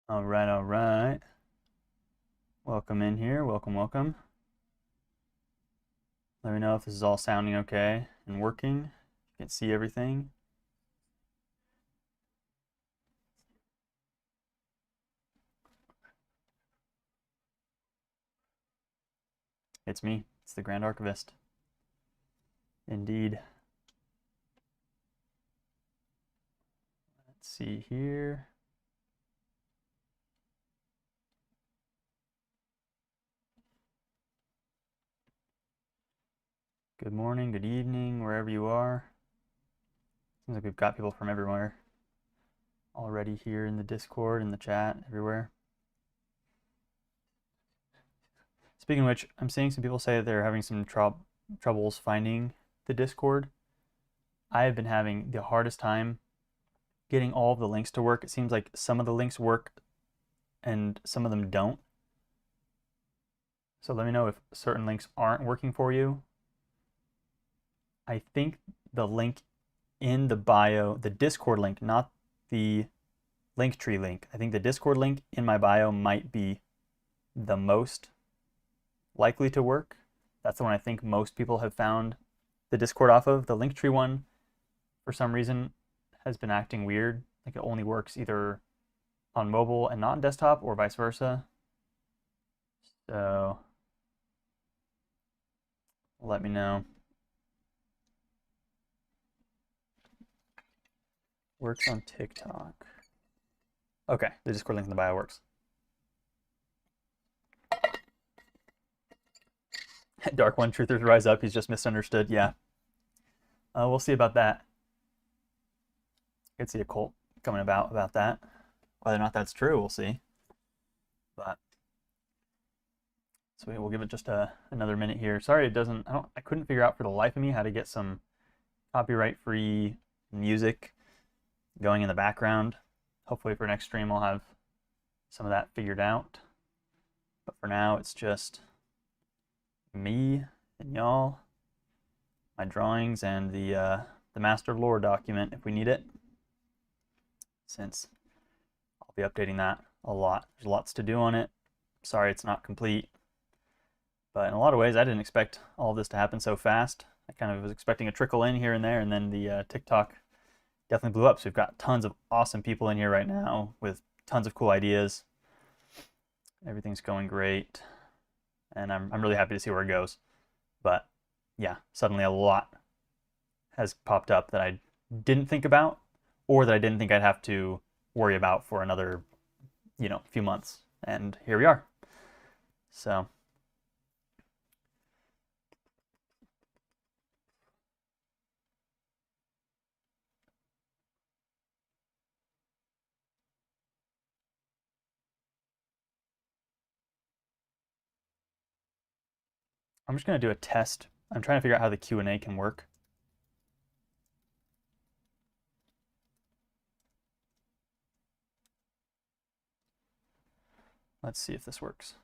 All right, all right. Welcome in here. Welcome, welcome. Let me know if this is all sounding okay and working. You can see everything. It's me. It's the Grand Archivist. Indeed. Let's see here. Good morning, good evening, wherever you are. Seems like we've got people from everywhere already here in the Discord, in the chat, everywhere. Speaking of which, I'm seeing some people say that they're having some troubles finding the Discord. I have been having the hardest time getting all of the links to work. It seems like some of the links work and some of them don't. So let me know if certain links aren't working for you. I think the link in the bio, the Discord link, not the Linktree link. I think the Discord link in my bio might be the most likely to work. That's the one I think most people have found the Discord off of. The Linktree one, for some reason, has been acting weird. Like it only works either on mobile and not on desktop, or vice versa. So let me know. Works on TikTok. Okay, the Discord link in the bio works. Dark One, truthers rise up. He's just misunderstood. Yeah. We'll see about that. I could see a cult coming about that. Whether or not that's true, we'll see. But so we'll give it just another minute here. Sorry, it doesn't. I couldn't figure out for the life of me how to get some copyright-free music going in the background. Hopefully for next stream I'll have some of that figured out. But for now, it's just me and y'all, my drawings, and the master lore document if we need it, since I'll be updating that a lot. There's lots to do on it. Sorry it's not complete, but in a lot of ways I didn't expect all of this to happen so fast. I kind of was expecting a trickle in here and there, and then the TikTok definitely blew up. So we've got tons of awesome people in here right now with tons of cool ideas. Everything's going great, and I'm really happy to see where it goes. But yeah, suddenly a lot has popped up that I didn't think about, or that I didn't think I'd have to worry about for another, few months. And here we are. So I'm just going to do a test. I'm trying to figure out how the Q&A can work. Let's see if this works.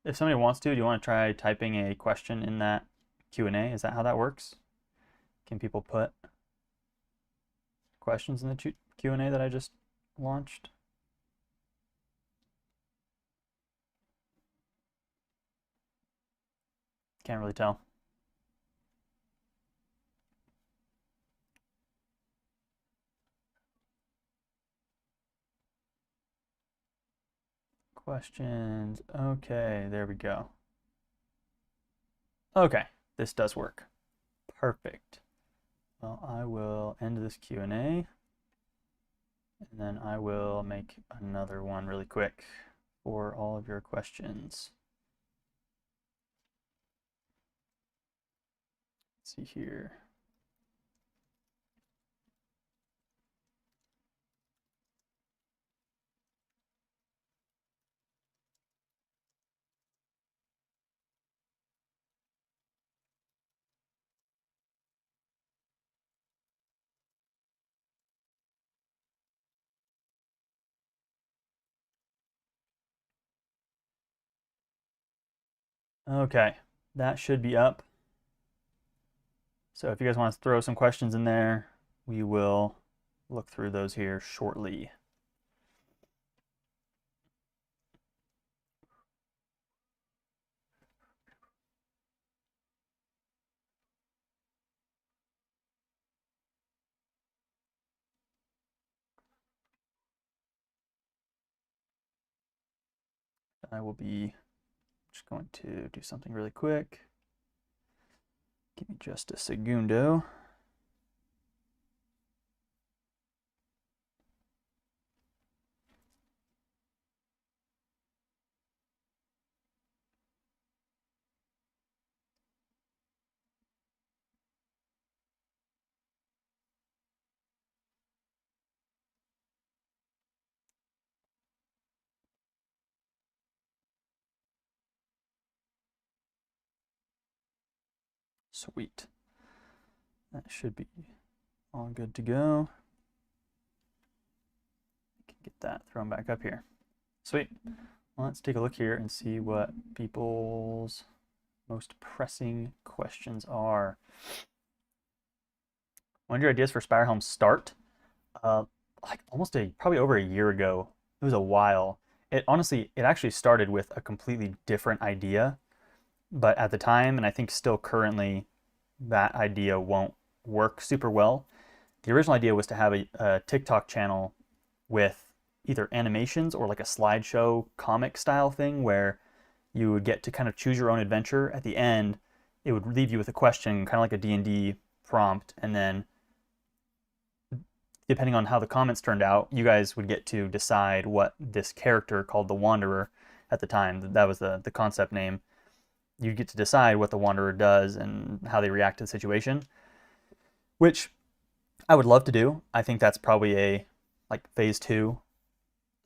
If somebody wants to, do you want to try typing a question in that Q&A? Is that how that works? Can people put questions in the Q&A that I just launched? Can't really tell. Questions. Okay, there we go. Okay, this does work. Perfect. Well, I will end this Q&A, and then I will make another one really quick for all of your questions. Let's see here. Okay, that should be up. So if you guys want to throw some questions in there, we will look through those here shortly. I will be just going to do something really quick. Give me just a segundo. Sweet. That should be all good to go. I can get that thrown back up here. Sweet. Well, let's take a look here and see what people's most pressing questions are. When did your ideas for SpireHelm start? Like probably over a year ago. It was a while. It actually started with a completely different idea, but at the time, and I think still currently, that idea won't work super well. The original idea was to have a TikTok channel with either animations or like a slideshow comic style thing where you would get to kind of choose your own adventure. At the end, it would leave you with a question, kind of like a D&D prompt, and then depending on how the comments turned out, you guys would get to decide what this character called the Wanderer at the time, that was the concept name, you get to decide what the Wanderer does and how they react to the situation, which I would love to do. I think that's probably a like phase 2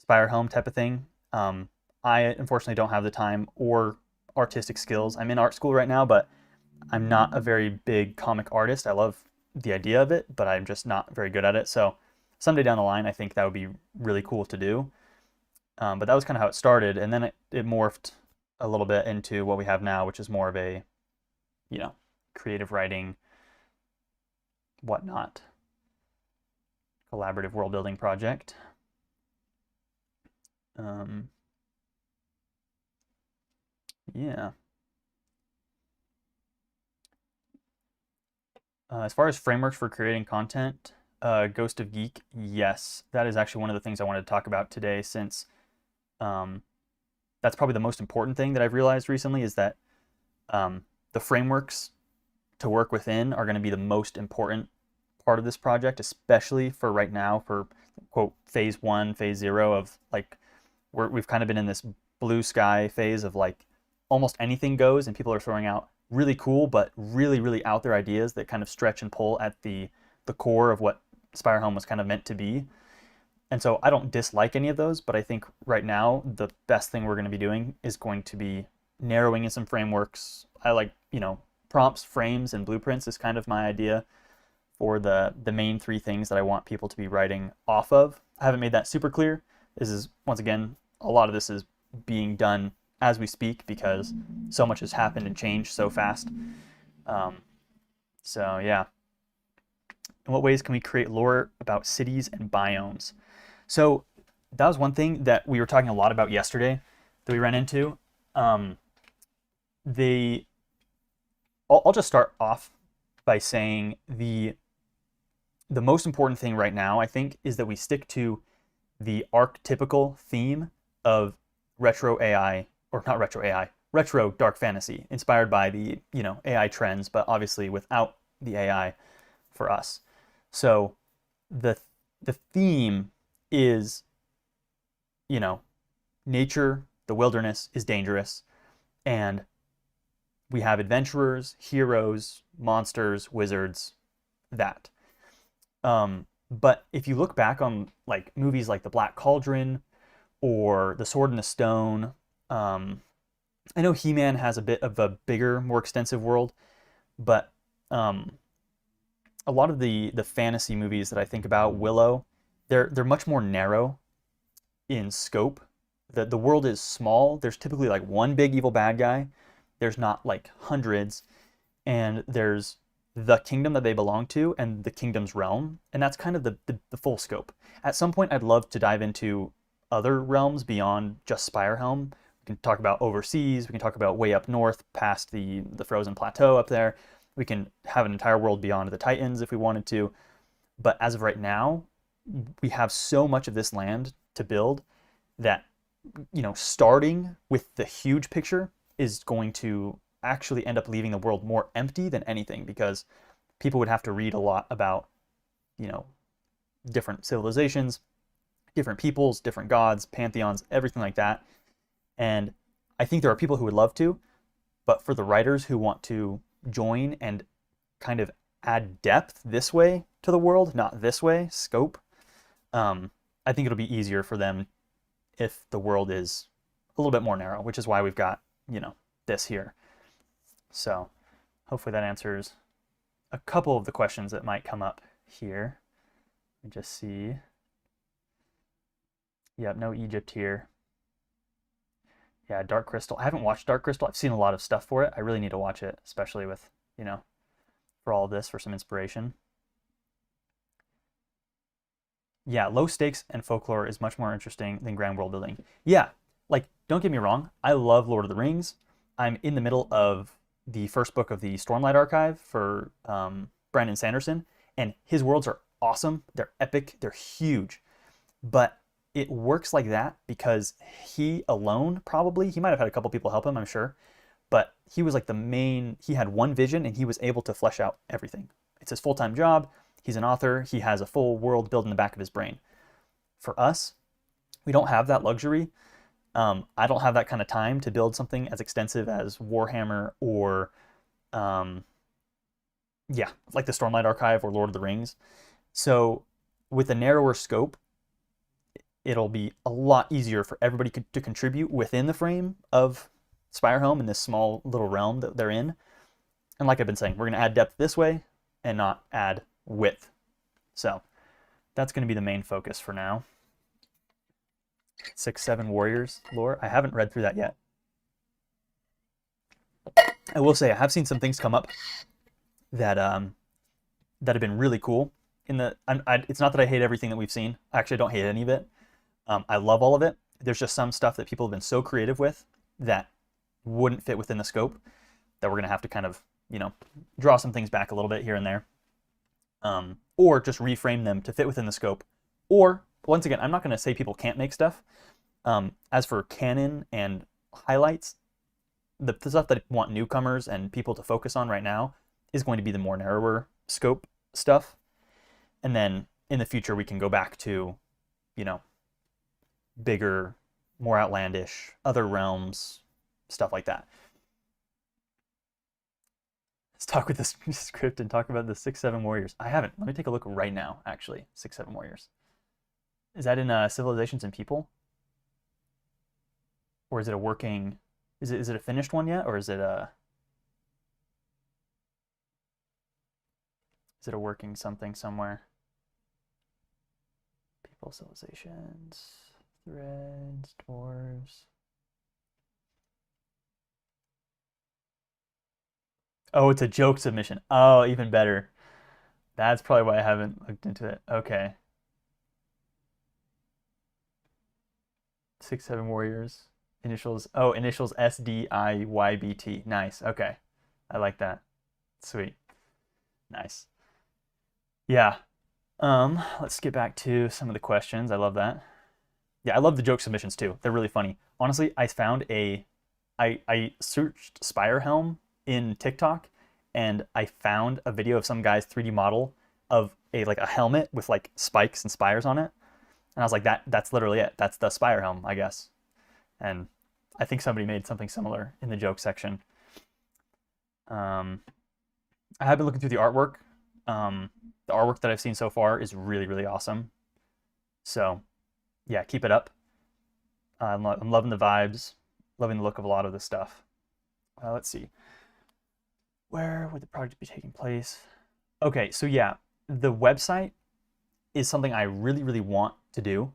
SpireHelm type of thing. I unfortunately don't have the time or artistic skills. I'm in art school right now, but I'm not a very big comic artist. I love the idea of it, but I'm just not very good at it. So someday down the line, I think that would be really cool to do. But that was kind of how it started, and then it morphed a little bit into what we have now, which is more of a, creative writing, whatnot, collaborative world building project. Yeah. As far as frameworks for creating content, Ghost of Geek, yes, that is actually one of the things I wanted to talk about today, since that's probably the most important thing that I've realized recently, is that the frameworks to work within are going to be the most important part of this project, especially for right now, for quote phase 1, phase 0 of like we've kind of been in this blue sky phase of like almost anything goes, and people are throwing out really cool but really, really out there ideas that kind of stretch and pull at the core of what SpireHelm was kind of meant to be. And so I don't dislike any of those, but I think right now the best thing we're going to be doing is going to be narrowing in some frameworks. I like, prompts, frames, and blueprints is kind of my idea for the main 3 things that I want people to be writing off of. I haven't made that super clear. This is, once again, a lot of this is being done as we speak because so much has happened and changed so fast. So yeah. In what ways can we create lore about cities and biomes? So that was one thing that we were talking a lot about yesterday that we ran into. I'll just start off by saying the most important thing right now, I think, is that we stick to the archetypical theme of retro AI, or not retro AI, retro dark fantasy, inspired by the AI trends, but obviously without the AI for us. So the theme is, nature, the wilderness is dangerous, and we have adventurers, heroes, monsters, wizards, that. But if you look back on like movies like The Black Cauldron or The Sword in the Stone, I know He-Man has a bit of a bigger, more extensive world, but a lot of the fantasy movies that I think about, Willow, they're much more narrow in scope. The world is small. There's typically like one big evil bad guy, there's not like hundreds, and there's the kingdom that they belong to and the kingdom's realm, and that's kind of the full scope. At some point, I'd love to dive into other realms beyond just SpireHelm. We can talk about overseas, we can talk about way up north past the frozen plateau up there. We can have an entire world beyond the Titans if we wanted to. But as of right now, we have so much of this land to build that, you know, starting with the huge picture is going to actually end up leaving the world more empty than anything, because people would have to read a lot about, you know, different civilizations, different peoples, different gods, pantheons, everything like that. And I think there are people who would love to, but for the writers who want to join and kind of add depth this way to the world, not this way, scope, I think it'll be easier for them if the world is a little bit more narrow, which is why we've got, you know, this here. So hopefully that answers a couple of the questions that might come up here. Let me just see. Yep, no Egypt here. Yeah, Dark Crystal. I haven't watched Dark Crystal. I've seen a lot of stuff for it. I really need to watch it, especially with, you know, for all of this, for some inspiration. Yeah, low stakes and folklore is much more interesting than grand world building. Yeah, like, don't get me wrong. I love Lord of the Rings. I'm in the middle of the first book of the Stormlight Archive for Brandon Sanderson, and his worlds are awesome. They're epic. They're huge. But it works like that because he alone, probably, he might have had a couple people help him, I'm sure, but he was like the main, he had one vision and he was able to flesh out everything. It's his full-time job. He's an author. He has a full world built in the back of his brain. For us, we don't have that luxury. I don't have that kind of time to build something as extensive as Warhammer or, yeah, like the Stormlight Archive or Lord of the Rings. So with a narrower scope, it'll be a lot easier for everybody to contribute within the frame of SpireHelm in this small little realm that they're in. And like I've been saying, we're going to add depth this way and not add width. So that's going to be the main focus for now. 6-7 Warriors lore. I haven't read through that yet. I will say I have seen some things come up that that have been really cool. It's not that I hate everything that we've seen. Actually, I don't hate any of it. I love all of it. There's just some stuff that people have been so creative with that wouldn't fit within the scope that we're going to have to kind of, you know, draw some things back a little bit here and there. Or just reframe them to fit within the scope. Or, once again, I'm not going to say people can't make stuff. As for canon and highlights, the stuff that I want newcomers and people to focus on right now is going to be the more narrower scope stuff. And then in the future, we can go back to, you know, bigger, more outlandish, other realms, stuff like that. Let's talk with this script and talk about the 6-7 Warriors. I haven't. Let me take a look right now, actually. 6-7 Warriors. Is that in Civilizations and People? Or is it a working... Is it a finished one yet? Or is it a... Is it a working something somewhere? People, Civilizations... Threads, dwarves. Oh, it's a joke submission. Oh, even better. That's probably why I haven't looked into it. Okay. 6-7 Warriors. Initials. Oh, initials SDIYBT. Nice. Okay. I like that. Sweet. Nice. Yeah. Let's get back to some of the questions. I love that. Yeah, I love the joke submissions too. They're really funny. Honestly, I found I searched SpireHelm in TikTok, and I found a video of some guy's 3D model of a helmet with like spikes and spires on it. And I was like, that's literally it. That's the SpireHelm, I guess. And I think somebody made something similar in the joke section. I have been looking through the artwork. The artwork that I've seen so far is really, really awesome. So yeah, keep it up. I'm loving the vibes, loving the look of a lot of this stuff. Let's see. Where would the project be taking place? Okay, so yeah, the website is something I really, really want to do.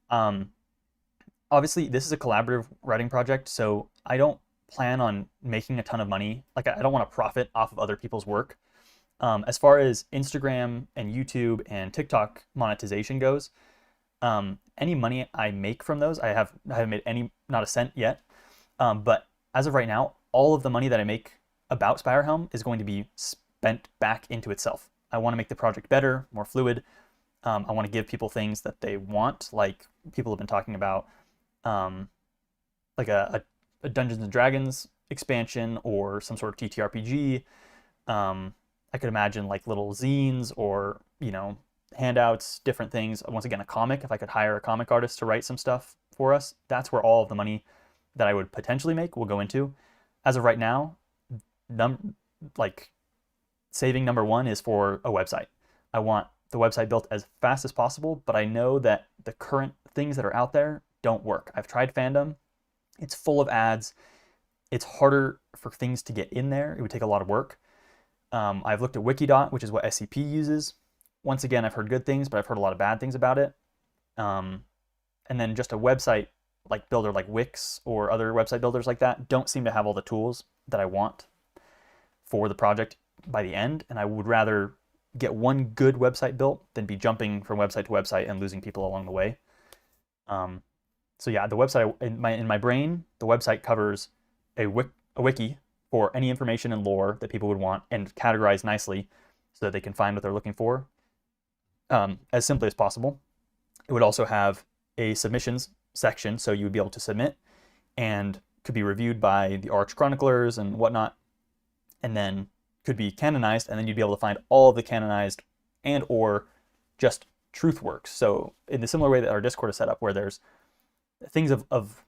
Obviously, this is a collaborative writing project, so I don't plan on making a ton of money. Like I don't want to profit off of other people's work. As far as Instagram and YouTube and TikTok monetization goes, any money I make from those, I haven't made not a cent yet. But as of right now, all of the money that I make about SpireHelm is going to be spent back into itself. I want to make the project better, more fluid. I want to give people things that they want, like people have been talking about, like a Dungeons and Dragons expansion or some sort of TTRPG. I could imagine like little zines or, handouts, different things. Once again, a comic, if I could hire a comic artist to write some stuff for us, that's where all of the money that I would potentially make will go into. As of right now, saving number one is for a website. I want the website built as fast as possible, but I know that the current things that are out there don't work. I've tried Fandom. It's full of ads. It's harder for things to get in there. It would take a lot of work. I've looked at Wikidot, which is what SCP uses. Once again, I've heard good things, but I've heard a lot of bad things about it. And then just a website like builder like Wix or other website builders like that don't seem to have all the tools that I want for the project by the end. And I would rather get one good website built than be jumping from website to website and losing people along the way. So yeah, the website in my brain, the website covers a wiki for any information and lore that people would want and categorized nicely so that they can find what they're looking for as simply as possible. It would also have a submissions section, so you would be able to submit and could be reviewed by the arch chroniclers and whatnot, and then could be canonized, and then you'd be able to find all of the canonized and or just truth works. So in the similar way that our Discord is set up, where there's things of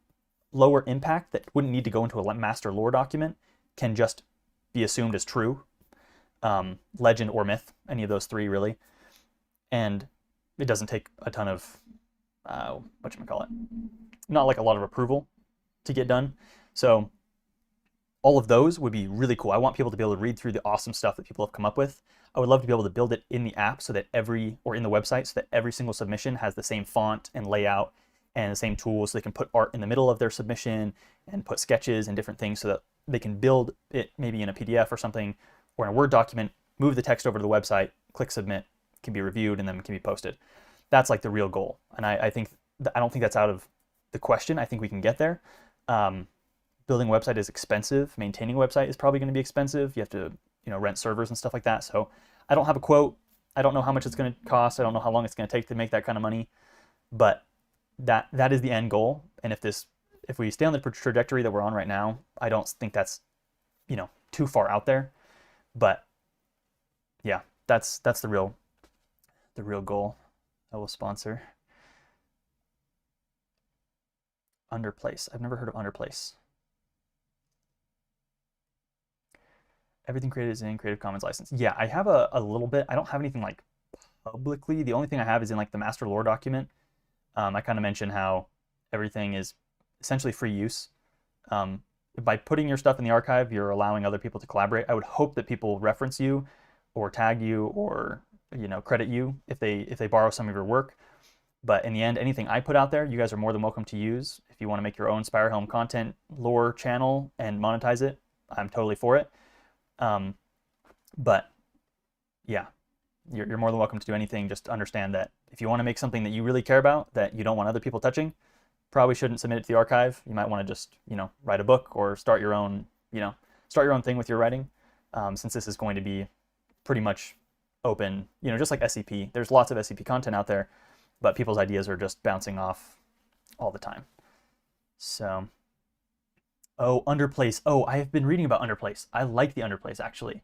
lower impact that wouldn't need to go into a master lore document can just be assumed as true, legend or myth, any of those three really, and it doesn't take a ton of not like a lot of approval to get done. So all of those would be really cool. I want people to be able to read through the awesome stuff that people have come up with. I would love to be able to build it in the app so that or in the website, so that every single submission has the same font and layout and the same tools, so they can put art in the middle of their submission and put sketches and different things so that they can build it maybe in a PDF or something or in a Word document, move the text over to the website, click submit, can be reviewed, and then can be posted. That's like the real goal. And I don't think that's out of the question. I think we can get there. Building a website is expensive. Maintaining a website is probably going to be expensive. You have to, rent servers and stuff like that. So I don't have a quote. I don't know how much it's going to cost. I don't know how long it's going to take to make that kind of money. But that is the end goal. And if we stay on the trajectory that we're on right now, I don't think that's, too far out there. But yeah, that's the real goal. I will sponsor. Underplace. I've never heard of Underplace. Everything created is in Creative Commons license. Yeah, I have a little bit. I don't have anything like publicly. The only thing I have is in like the master lore document. I kind of mentioned how everything is essentially free use. By putting your stuff in the archive, you're allowing other people to collaborate. I would hope that people reference you or tag you or credit you if they borrow some of your work. But in the end, anything I put out there, you guys are more than welcome to use. If you want to make your own SpireHelm content lore channel and monetize it, I'm totally for it. But yeah, you're more than welcome to do anything. Just understand that if you want to make something that you really care about, that you don't want other people touching, probably shouldn't submit it to the archive. You might want to just, write a book or start your own thing with your writing. Since this is going to be pretty much open, just like SCP. There's lots of SCP content out there, but people's ideas are just bouncing off all the time. So, Underplace. I have been reading about Underplace. I like the Underplace, actually.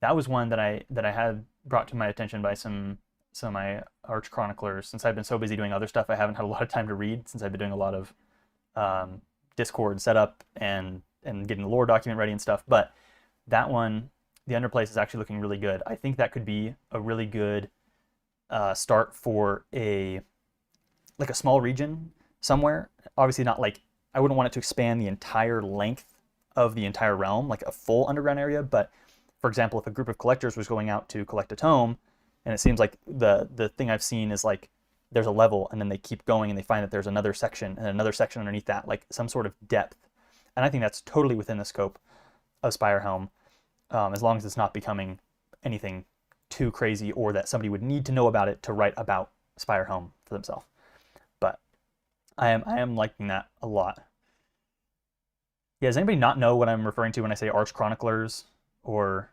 That was one that I had brought to my attention by some of my arch chroniclers. Since I've been so busy doing other stuff, I haven't had a lot of time to read, since I've been doing a lot of Discord setup and getting the lore document ready and stuff. But that one, the Underplace, is actually looking really good. I think that could be a really good start for a small region somewhere. Obviously not like, I wouldn't want it to expand the entire length of the entire realm, like a full underground area. But for example, if a group of collectors was going out to collect a tome, and it seems like the thing I've seen is like there's a level and then they keep going and they find that there's another section and another section underneath that, like some sort of depth. And I think that's totally within the scope of SpireHelm, as long as it's not becoming anything too crazy or that somebody would need to know about it to write about SpireHelm for themselves. But I am liking that a lot. Yeah, does anybody not know what I'm referring to when I say Arch Chroniclers or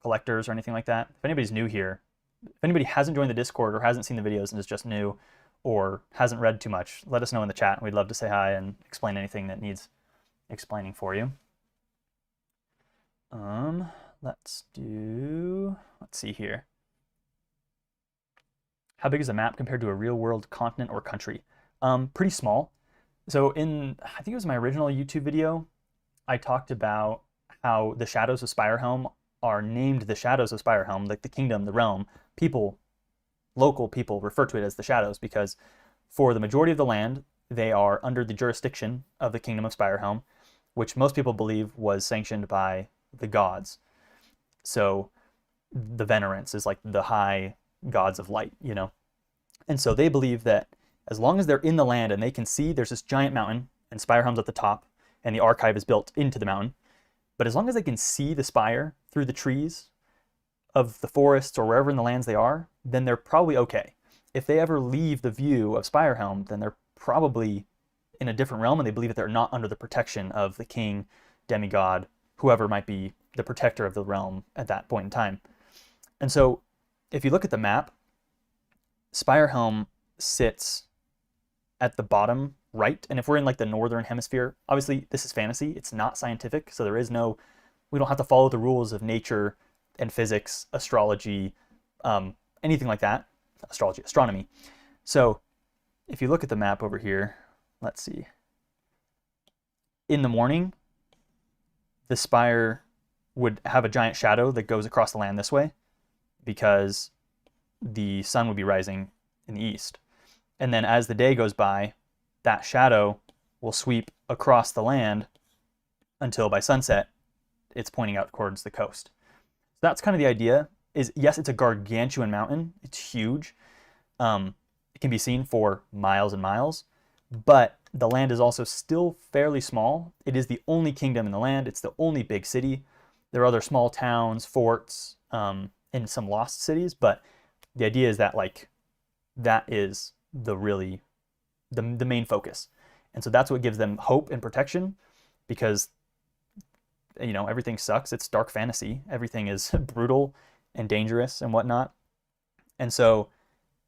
collectors or anything like that? If anybody's new here, if anybody hasn't joined the Discord or hasn't seen the videos and is just new or hasn't read too much, let us know in the chat. We'd love to say hi and explain anything that needs explaining for you. Let's see here. How big is a map compared to a real world continent or country? Pretty small. So I think it was my original YouTube video, I talked about how the shadows of SpireHelm are named the shadows of SpireHelm, like the kingdom, the realm. Local people refer to it as the shadows because for the majority of the land, they are under the jurisdiction of the kingdom of SpireHelm, which most people believe was sanctioned by the gods. So the Venerants is like the high gods of light, you know? And so they believe that as long as they're in the land and they can see there's this giant mountain and SpireHelm's at the top and the archive is built into the mountain, but as long as they can see the spire through the trees of the forests or wherever in the lands they are, then they're probably okay. If they ever leave the view of SpireHelm, then they're probably in a different realm and they believe that they're not under the protection of the king, demigod, whoever might be the protector of the realm at that point in time. And so if you look at the map, SpireHelm sits at the bottom right. And if we're in like the northern hemisphere, obviously this is fantasy. It's not scientific. So we don't have to follow the rules of nature and physics, astrology, anything like that. Astronomy. So if you look at the map over here, let's see. In the morning, the spire would have a giant shadow that goes across the land this way because the sun would be rising in the east. And then as the day goes by, that shadow will sweep across the land until by sunset, it's pointing out towards the coast. So that's kind of the idea. Is yes, it's a gargantuan mountain. It's huge. It can be seen for miles and miles, but the land is also still fairly small. It is the only kingdom in the land. It's the only big city. There are other small towns, forts, and some lost cities, but the idea is that like that is the main focus. And so that's what gives them hope and protection because, you know, everything sucks. It's dark fantasy. Everything is brutal and dangerous and whatnot. And so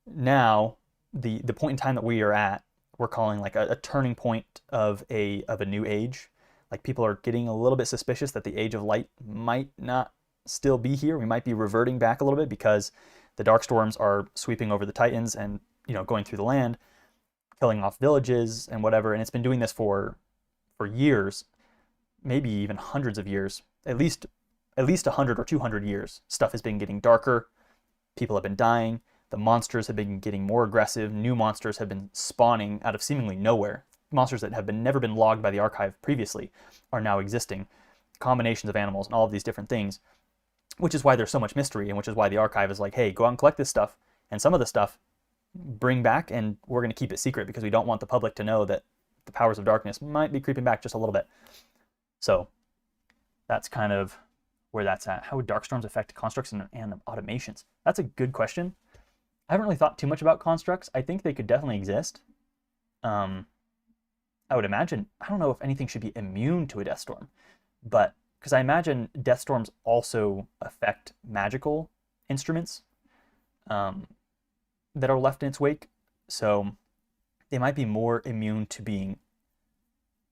now the point in time that we are at, we're calling like a turning point of a new age. Like people are getting a little bit suspicious that the age of light might not still be here. We might be reverting back a little bit because the dark storms are sweeping over the Titans and, you know, going through the land, killing off villages and whatever. And it's been doing this for years, maybe even hundreds of years, at least 100 or 200 years. Stuff has been getting darker. People have been dying. The monsters have been getting more aggressive. New monsters have been spawning out of seemingly nowhere. Monsters that have never been logged by the archive previously are now existing. Combinations of animals and all of these different things, which is why there's so much mystery and which is why the archive is like, hey, go out and collect this stuff. And some of the stuff bring back and we're going to keep it secret because we don't want the public to know that the powers of darkness might be creeping back just a little bit. So that's kind of where that's at. How would dark storms affect constructs and automations? That's a good question. I haven't really thought too much about constructs. I think they could definitely exist. I would imagine, I don't know if anything should be immune to a death storm, but because I imagine death storms also affect magical instruments that are left in its wake. So they might be more immune to being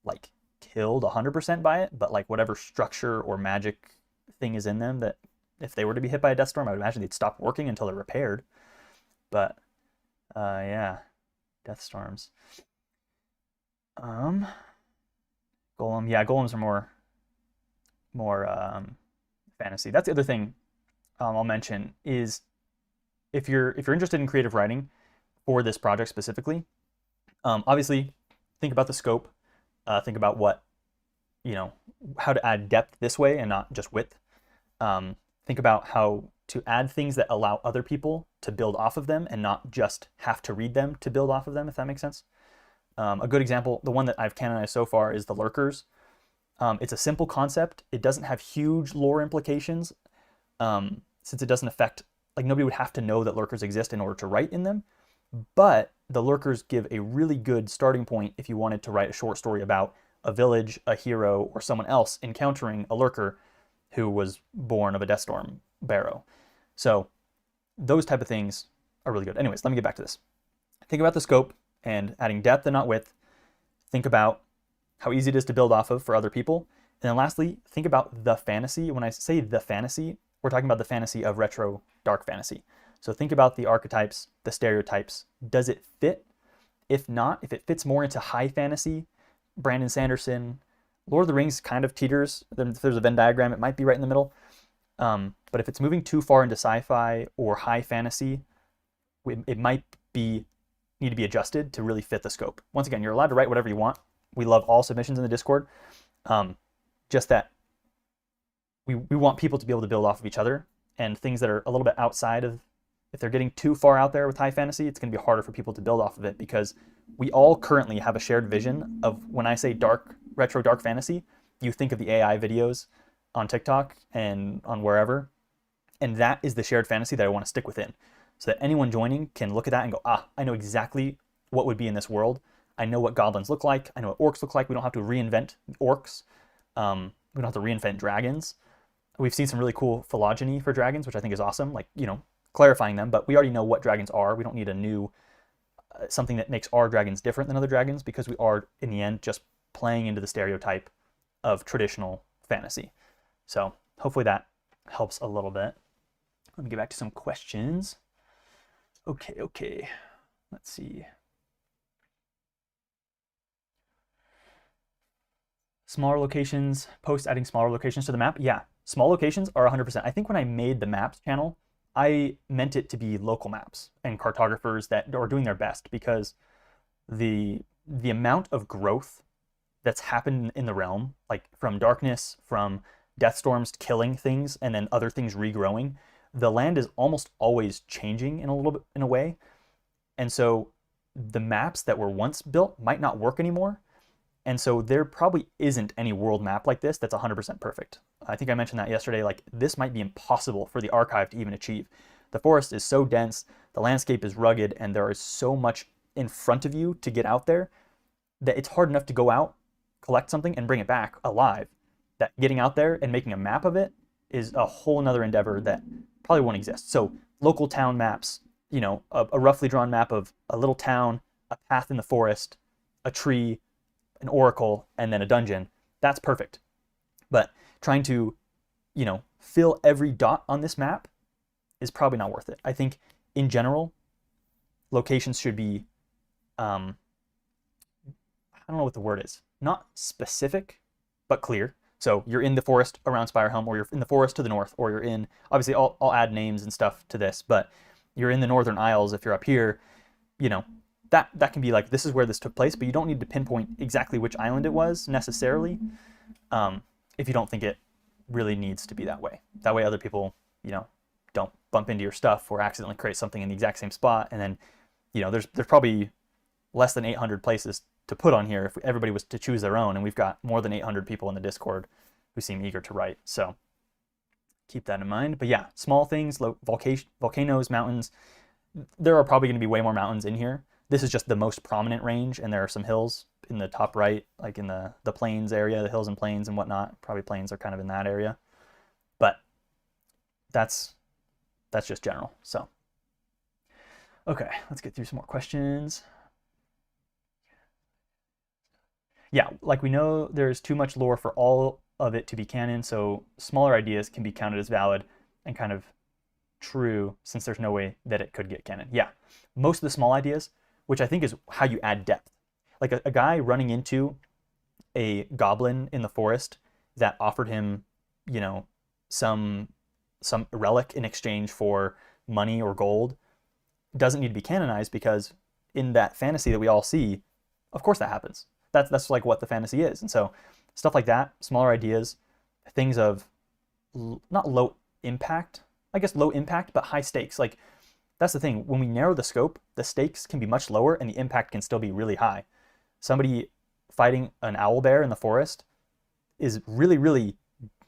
like killed 100% by it, but like whatever structure or magic thing is in them that if they were to be hit by a death storm, I would imagine they'd stop working until they're repaired. But yeah, death storms. Golem, yeah, golems are more fantasy. That's the other thing I'll mention is if you're interested in creative writing for this project specifically, obviously think about the scope, think about what, you know, how to add depth this way and not just width. Think about how to add things that allow other people to build off of them and not just have to read them to build off of them, if that makes sense. A good example, the one that I've canonized so far is the lurkers. It's a simple concept. It doesn't have huge lore implications, since it doesn't affect, like, nobody would have to know that lurkers exist in order to write in them. But the lurkers give a really good starting point if you wanted to write a short story about a village, a hero, or someone else encountering a lurker who was born of a Deathstorm barrow. So those type of things are really good. Anyways, let me get back to this. Think about the scope and adding depth and not width. Think about how easy it is to build off of for other people. And then lastly, think about the fantasy. When I say the fantasy, we're talking about the fantasy of retro dark fantasy. So think about the archetypes, the stereotypes. Does it fit? If not, if it fits more into high fantasy, Brandon Sanderson, Lord of the Rings kind of teeters. If there's a Venn diagram, it might be right in the middle. But if it's moving too far into sci-fi or high fantasy, it might need to be adjusted to really fit the scope. Once again, you're allowed to write whatever you want. We love all submissions in the Discord. Just that we want people to be able to build off of each other, and things that are a little bit outside of, if they're getting too far out there with high fantasy, it's going to be harder for people to build off of it, because we all currently have a shared vision of, when I say retro dark fantasy, you think of the AI videos on TikTok and on wherever, and that is the shared fantasy that I want to stick within, so that anyone joining can look at that and go, I know exactly what would be in this world. I know what goblins look like. I know what orcs look like. We don't have to reinvent orcs. We don't have to reinvent dragons. We've seen some really cool phylogeny for dragons, which I think is awesome, like, clarifying them, but we already know what dragons are. We don't need a new, something that makes our dragons different than other dragons, because we are, in the end, just playing into the stereotype of traditional fantasy. So hopefully that helps a little bit. Let me get back to some questions. Okay. Let's see. Smaller locations, post adding smaller locations to the map. Yeah, small locations are 100%. I think when I made the maps channel, I meant it to be local maps and cartographers that are doing their best, because the amount of growth that's happened in the realm, like from darkness, from death storms killing things, and then other things regrowing, the land is almost always changing in a way. And so the maps that were once built might not work anymore. And so there probably isn't any world map like this that's 100% perfect. I think I mentioned that yesterday, like, this might be impossible for the archive to even achieve. The forest is so dense, the landscape is rugged, and there is so much in front of you to get out there that it's hard enough to go out, collect something, and bring it back alive. That getting out there and making a map of it is a whole nother endeavor that probably won't exist. So local town maps, a roughly drawn map of a little town, a path in the forest, a tree, an oracle, and then a dungeon, that's perfect. But trying to, fill every dot on this map is probably not worth it. I think in general, locations should be, I don't know what the word is, not specific, but clear. So you're in the forest around SpireHelm, or you're in the forest to the north, or you're in, obviously I'll add names and stuff to this, but you're in the Northern Isles if you're up here, that can be like, this is where this took place, but you don't need to pinpoint exactly which island it was necessarily, if you don't think it really needs to be that way. That way other people, don't bump into your stuff or accidentally create something in the exact same spot. And then, there's probably less than 800 places to put on here if everybody was to choose their own, and we've got more than 800 people in the Discord who seem eager to write. So keep that in mind. But yeah, small things, volcanoes, mountains. There are probably going to be way more mountains in here. This is just the most prominent range, and there are some hills in the top right, like in the plains area, the hills and plains and whatnot. Probably plains are kind of in that area. But that's just general. So, okay, let's get through some more questions. Yeah, like, we know there's too much lore for all of it to be canon, so smaller ideas can be counted as valid and kind of true, since there's no way that it could get canon. Yeah, most of the small ideas, which I think is how you add depth. Like a guy running into a goblin in the forest that offered him, some relic in exchange for money or gold, doesn't need to be canonized, because in that fantasy that we all see, of course that happens. That's like what the fantasy is. And so stuff like that, smaller ideas, things of not low impact, I guess low impact, but high stakes. Like, that's the thing. When we narrow the scope, the stakes can be much lower and the impact can still be really high. Somebody fighting an owl bear in the forest, is really, really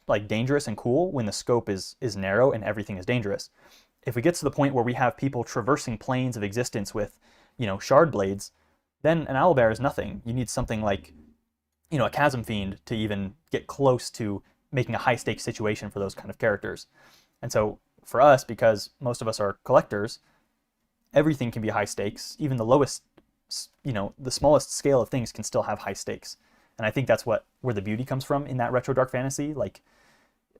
like dangerous and cool when the scope is narrow and everything is dangerous. If we get to the point where we have people traversing planes of existence with, you know, shard blades, then an owlbear is nothing. You need something like, you know, a chasm fiend to even get close to making a high stakes situation for those kind of characters. And so for us, because most of us are collectors, everything can be high stakes. Even the lowest, you know, the smallest scale of things can still have high stakes. And I think that's where the beauty comes from in that retro dark fantasy. Like,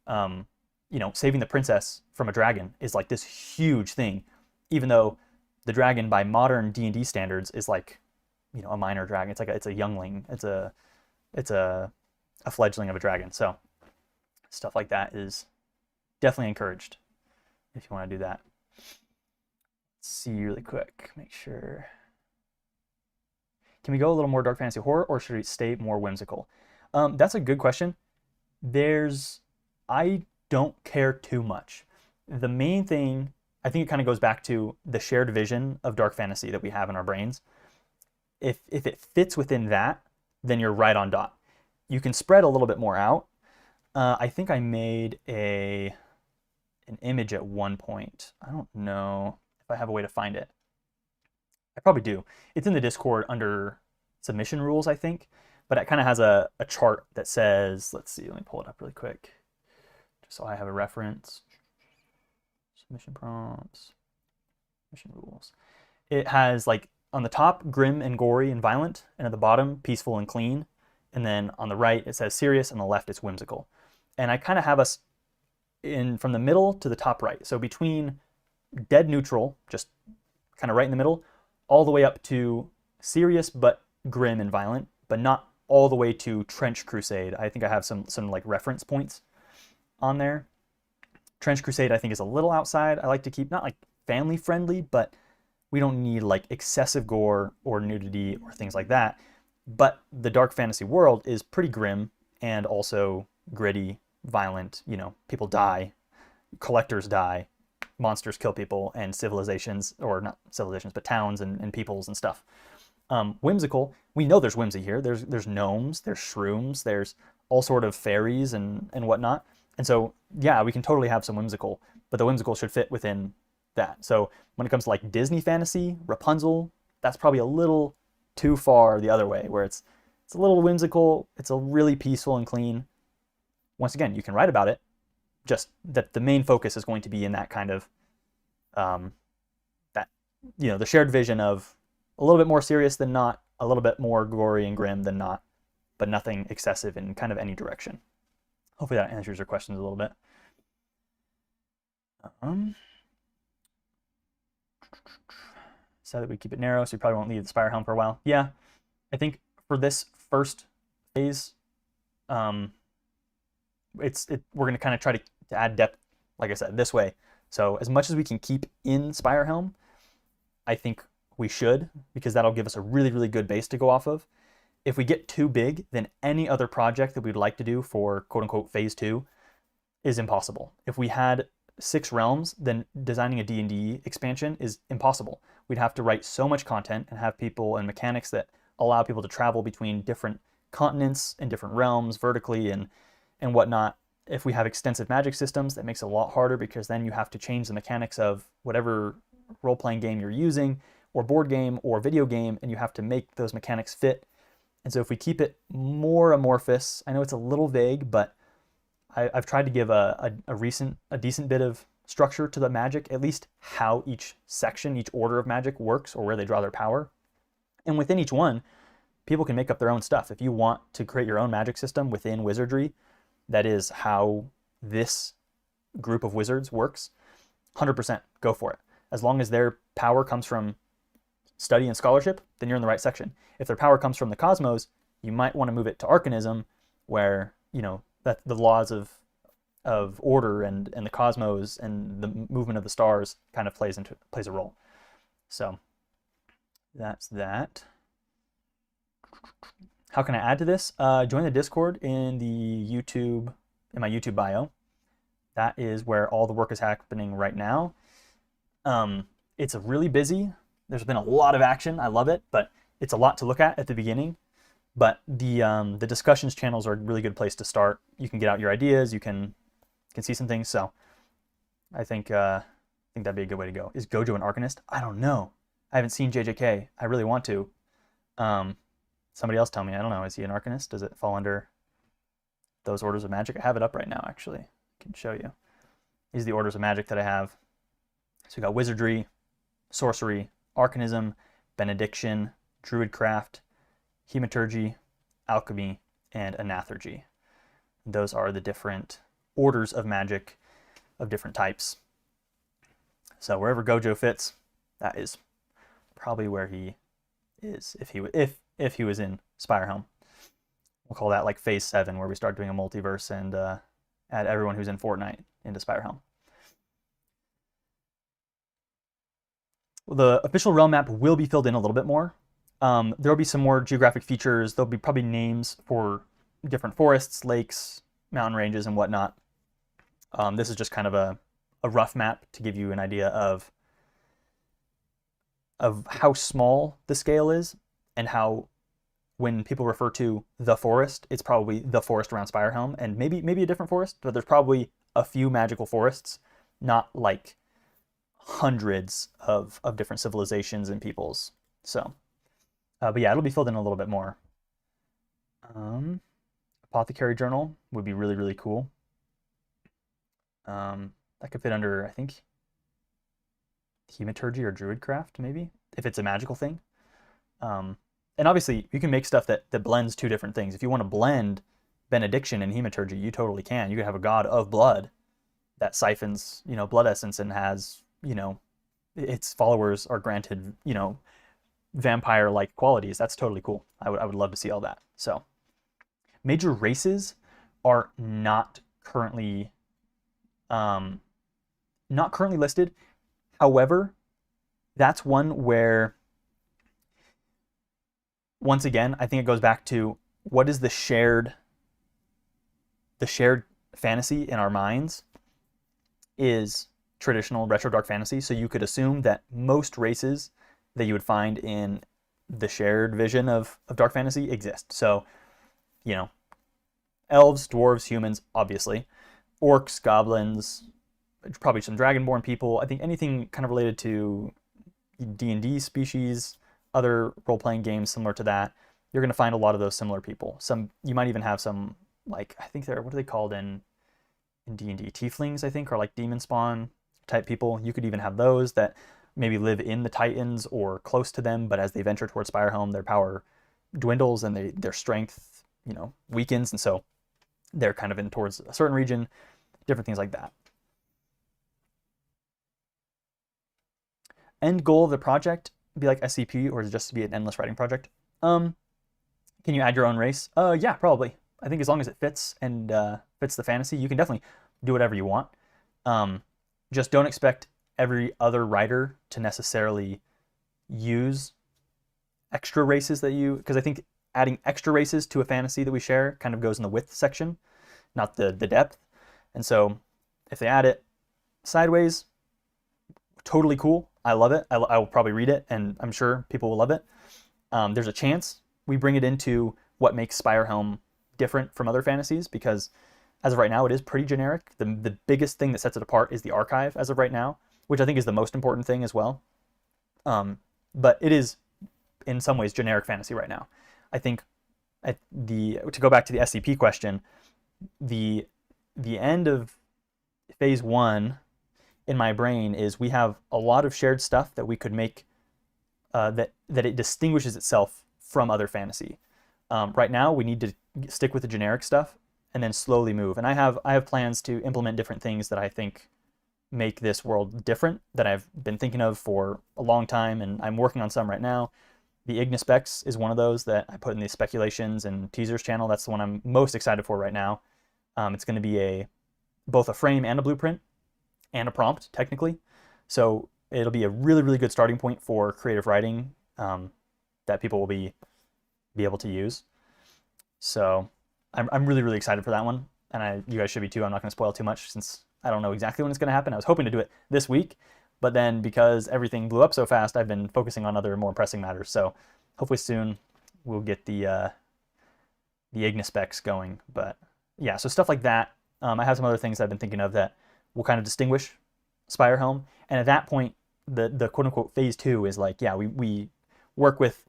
you know, saving the princess from a dragon is like this huge thing, even though the dragon by modern D&D standards is like, you know, a minor dragon. It's like it's a youngling. It's a fledgling of a dragon. So stuff like that is definitely encouraged if you want to do that. Let's see really quick, make sure. Can we go a little more dark fantasy horror, or should we stay more whimsical? That's a good question. I don't care too much. The main thing, I think it kind of goes back to the shared vision of dark fantasy that we have in our brains. If it fits within that, then you're right on dot. You can spread a little bit more out. I think I made an image at one point. I don't know if I have a way to find it. I probably do. It's in the Discord under submission rules, I think, but it kind of has a chart that says, let's see, let me pull it up really quick, just so I have a reference. Submission prompts, submission rules. It has like on the top, grim and gory and violent, and at the bottom, peaceful and clean. And then on the right, it says serious, and on the left, it's whimsical. And I kind of have us from the middle to the top right. So between dead neutral, just kind of right in the middle, all the way up to serious but grim and violent, but not all the way to Trench Crusade. I think I have some like reference points on there. Trench Crusade I think is a little outside. I like to keep not like family friendly, but we don't need like excessive gore or nudity or things like that. But the dark fantasy world is pretty grim and also gritty, violent. You know, people die, collectors die, monsters kill people, and civilizations, or not civilizations, but towns and peoples and stuff. Whimsical, we know there's whimsy here. There's gnomes, there's shrooms, there's all sort of fairies and whatnot. And so, yeah, we can totally have some whimsical, but the whimsical should fit within that. So when it comes to like Disney fantasy, Rapunzel, that's probably a little too far the other way, where it's a little whimsical, it's a really peaceful and clean. Once again, you can write about it, just that the main focus is going to be in that kind of that, you know, the shared vision of a little bit more serious than not, a little bit more gory and grim than not, but nothing excessive in kind of any direction. Hopefully that answers your questions a little bit. So that we keep it narrow, so you probably won't need the SpireHelm for a while. Yeah, I think for this first phase, we're going to kind of try to add depth, like I said, this way. So as much as we can keep in SpireHelm, I think we should, because that'll give us a really, really good base to go off of. If we get too big, then any other project that we'd like to do for quote-unquote phase 2 is impossible. If we had 6 realms, then designing a D&D expansion is impossible. We'd have to write so much content and have people and mechanics that allow people to travel between different continents and different realms vertically and whatnot. If we have extensive magic systems, that makes it a lot harder, because then you have to change the mechanics of whatever role-playing game you're using, or board game or video game, and you have to make those mechanics fit. And so if we keep it more amorphous, I know it's a little vague, but I've tried to give a decent bit of structure to the magic, at least how each section, each order of magic works, or where they draw their power. And within each one, people can make up their own stuff. If you want to create your own magic system within wizardry, that is how this group of wizards works, 100% go for it. As long as their power comes from study and scholarship, then you're in the right section. If their power comes from the cosmos, you might want to move it to arcanism, where, you know, that the laws of order and the cosmos and the movement of the stars kind of plays a role. So that's that. How can I add to this? Join the Discord in my YouTube bio. That is where all the work is happening right now. It's really busy. There's been a lot of action. I love it, but it's a lot to look at the beginning. But the discussions channels are a really good place to start. You can get out your ideas. You can see some things. So I think that'd be a good way to go. Is Gojo an Arcanist? I don't know. I haven't seen JJK. I really want to. Somebody else tell me. I don't know. Is he an Arcanist? Does it fall under those orders of magic? I have it up right now, actually. I can show you. These are the orders of magic that I have. So we got Wizardry, Sorcery, Arcanism, Benediction, Druidcraft, Hematurgy, Alchemy, and Anathergy. Those are the different orders of magic of different types. So wherever Gojo fits, that is probably where he is if he was in SpireHelm. We'll call that like phase 7, where we start doing a multiverse and add everyone who's in Fortnite into SpireHelm. The official realm map will be filled in a little bit more. There'll be some more geographic features. There'll be probably names for different forests, lakes, mountain ranges, and whatnot. This is just kind of a rough map to give you an idea of how small the scale is, and how when people refer to the forest, it's probably the forest around SpireHelm, and maybe a different forest, but there's probably a few magical forests, not like hundreds of different civilizations and peoples. So, but yeah, it'll be filled in a little bit more. Apothecary Journal would be really, really cool. That could fit under, I think, Hematurgy or Druidcraft, maybe, if it's a magical thing. And obviously, you can make stuff that blends two different things. If you want to blend Benediction and Hematurgy, you totally can. You could have a god of blood that siphons, blood essence and has, its followers are granted, vampire-like qualities. That's totally cool. I would love to see all that. So, major races are not currently listed. However, that's one where, once again, I think it goes back to what is the shared fantasy in our minds is traditional retro dark fantasy. So you could assume that most races that you would find in the shared vision of dark fantasy exist. So, elves, dwarves, humans, obviously, orcs, goblins, probably some dragonborn people. I think anything kind of related to D&D species, other role-playing games similar to that, you're going to find a lot of those similar people. You might even have some, like, I think what are they called in D&D? Tieflings, I think, are like demon spawn type people. You could even have those that maybe live in the Titans or close to them, but as they venture towards SpireHelm, their power dwindles and their strength, weakens, and so they're kind of in towards a certain region, different things like that. End goal of the project be like SCP, or is it just to be an endless writing project? Can you add your own race? Yeah, probably. I think as long as it fits and fits the fantasy, you can definitely do whatever you want. Just don't expect every other writer to necessarily use extra races because I think adding extra races to a fantasy that we share kind of goes in the width section, not the depth. And so if they add it sideways, totally cool. I love it. I will probably read it, and I'm sure people will love it. There's a chance we bring it into what makes SpireHelm different from other fantasies, because as of right now, it is pretty generic. The biggest thing that sets it apart is the archive as of right now, which I think is the most important thing as well. But it is, in some ways, generic fantasy right now. I think to go back to the SCP question, the end of phase 1 in my brain is we have a lot of shared stuff that we could make that it distinguishes itself from other fantasy. Right now, we need to stick with the generic stuff and then slowly move. And I have plans to implement different things that I think make this world different, that I've been thinking of for a long time, and I'm working on some right now. The Ignispecs is one of those that I put in the speculations and teasers channel. That's the one I'm most excited for right now. It's going to be both a frame and a blueprint and a prompt, technically. So it'll be a really, really good starting point for creative writing that people will be able to use. So I'm really, really excited for that one. And you guys should be too. I'm not going to spoil too much since I don't know exactly when it's going to happen. I was hoping to do it this week, but then because everything blew up so fast, I've been focusing on other more pressing matters. So hopefully soon we'll get the the Ignis specs going. But yeah, so stuff like that. I have some other things I've been thinking of that will kind of distinguish SpireHelm. And at that point, the quote unquote phase 2 is like, yeah, we work with,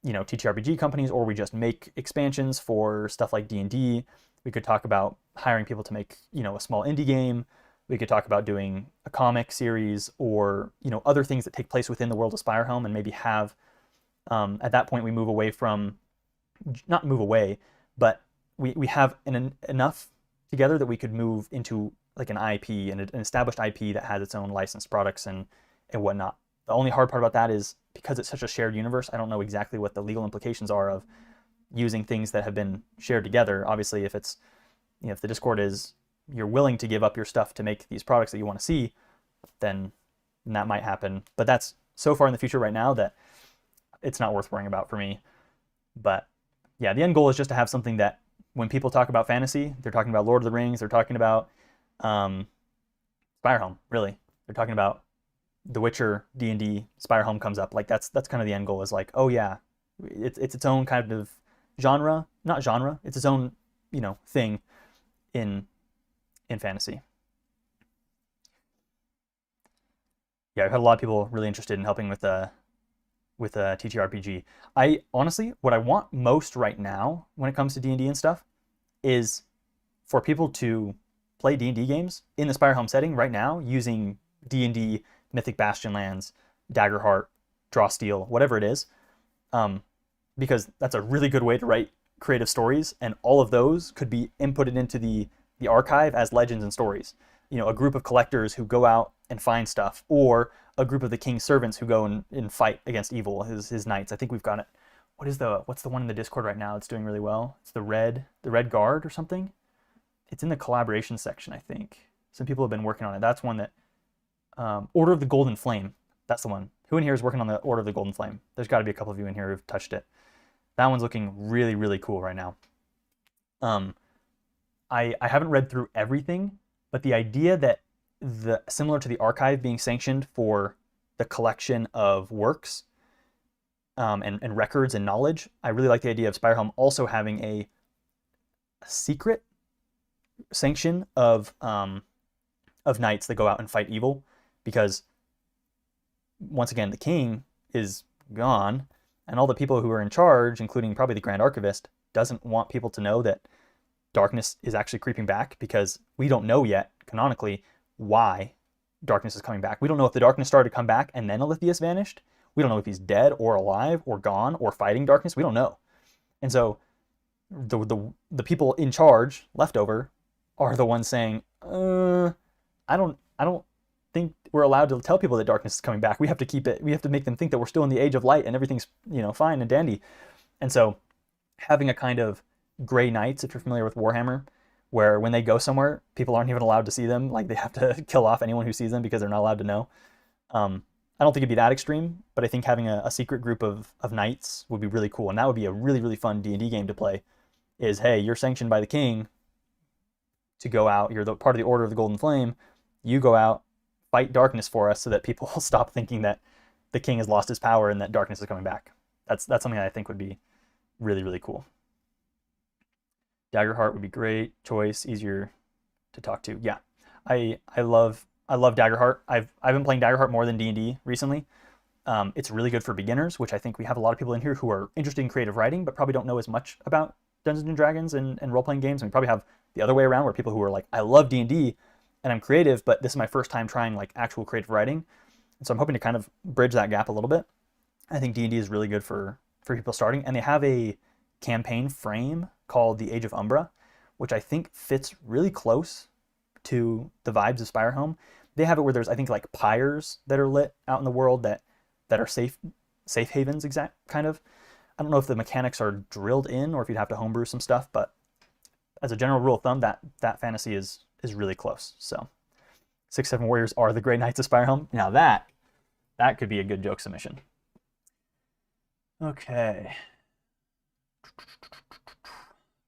you know, TTRPG companies, or we just make expansions for stuff like D&D. We could talk about hiring people to make, you know, a small indie game. We could talk about doing a comic series, or, you know, other things that take place within the world of SpireHelm, and maybe have, at that point we move away from, not move away, but we have enough together that we could move into like an IP, and an established IP that has its own licensed products and whatnot. The only hard part about that is, because it's such a shared universe, I don't know exactly what the legal implications are of using things that have been shared together. Obviously, if it's, you know, if the Discord is, you're willing to give up your stuff to make these products that you want to see, then that might happen. But that's so far in the future right now that it's not worth worrying about for me. But yeah, the end goal is just to have something that when people talk about fantasy, they're talking about Lord of the Rings, they're talking about SpireHelm, really. They're talking about The Witcher, D&D, SpireHelm comes up. Like that's kind of the end goal, is like, oh yeah, it's its own kind of genre, not genre, it's its own, you know, thing in fantasy. Yeah, I've had a lot of people really interested in helping with a TTRPG. I honestly, what I want most right now when it comes to D&D and stuff is for people to play D&D games in the SpireHelm setting right now using D&D Mythic Bastion lands, Daggerheart, Drawsteel, whatever it is, because that's a really good way to write creative stories, and all of those could be inputted into the archive as legends and stories. You know, a group of collectors who go out and find stuff, or a group of the king's servants who go and fight against evil, his knights. I think we've got it. What's the one in the Discord right now that's doing really well? It's the Red Guard or something. It's in the collaboration section, I think. Some people have been working on it. That's one that, Order of the Golden Flame. That's the one. Who in here is working on the Order of the Golden Flame? There's got to be a couple of you in here who've touched it. That one's looking really, really cool right now. I haven't read through everything, but the idea that similar to the archive being sanctioned for the collection of works and records and knowledge, I really like the idea of SpireHelm also having a secret sanction of knights that go out and fight evil, because once again, the king is gone, and all the people who are in charge, including probably the Grand Archivist, doesn't want people to know that darkness is actually creeping back, because we don't know yet, canonically, why darkness is coming back. We don't know if the darkness started to come back and then Alythius vanished. We don't know if he's dead or alive or gone or fighting darkness. We don't know. And so the people in charge, leftover, are the ones saying, I don't think we're allowed to tell people that darkness is coming back. We have to keep it, we have to make them think that we're still in the age of light and everything's, you know, fine and dandy. And so having a kind of gray knights, if you're familiar with Warhammer, where when they go somewhere, people aren't even allowed to see them. Like, they have to kill off anyone who sees them because they're not allowed to know. I don't think it'd be that extreme, but I think having a secret group of knights would be really cool. And that would be a really, really fun D&D game to play, is, hey, you're sanctioned by the king to go out. You're part of the Order of the Golden Flame. You go out, fight darkness for us, so that people will stop thinking that the king has lost his power and that darkness is coming back. That's something that I think would be really, really cool. Daggerheart would be great choice, easier to talk to. Yeah, I love Daggerheart. I've been playing Daggerheart more than D&D recently. It's really good for beginners, which I think we have a lot of people in here who are interested in creative writing, but probably don't know as much about Dungeons and Dragons and role-playing games. And we probably have the other way around, where people who are like, I love D&D and I'm creative, but this is my first time trying like actual creative writing. And so I'm hoping to kind of bridge that gap a little bit. I think D&D is really good for people starting, and they have a campaign frame called the Age of Umbra, which I think fits really close to the vibes of SpireHelm. They have it where there's, I think, like pyres that are lit out in the world that are safe havens, exact kind of. I don't know if the mechanics are drilled in or if you'd have to homebrew some stuff, but as a general rule of thumb, that fantasy is really close. So 6-7 warriors are the Grey Knights of SpireHelm. Now that could be a good joke submission. Okay.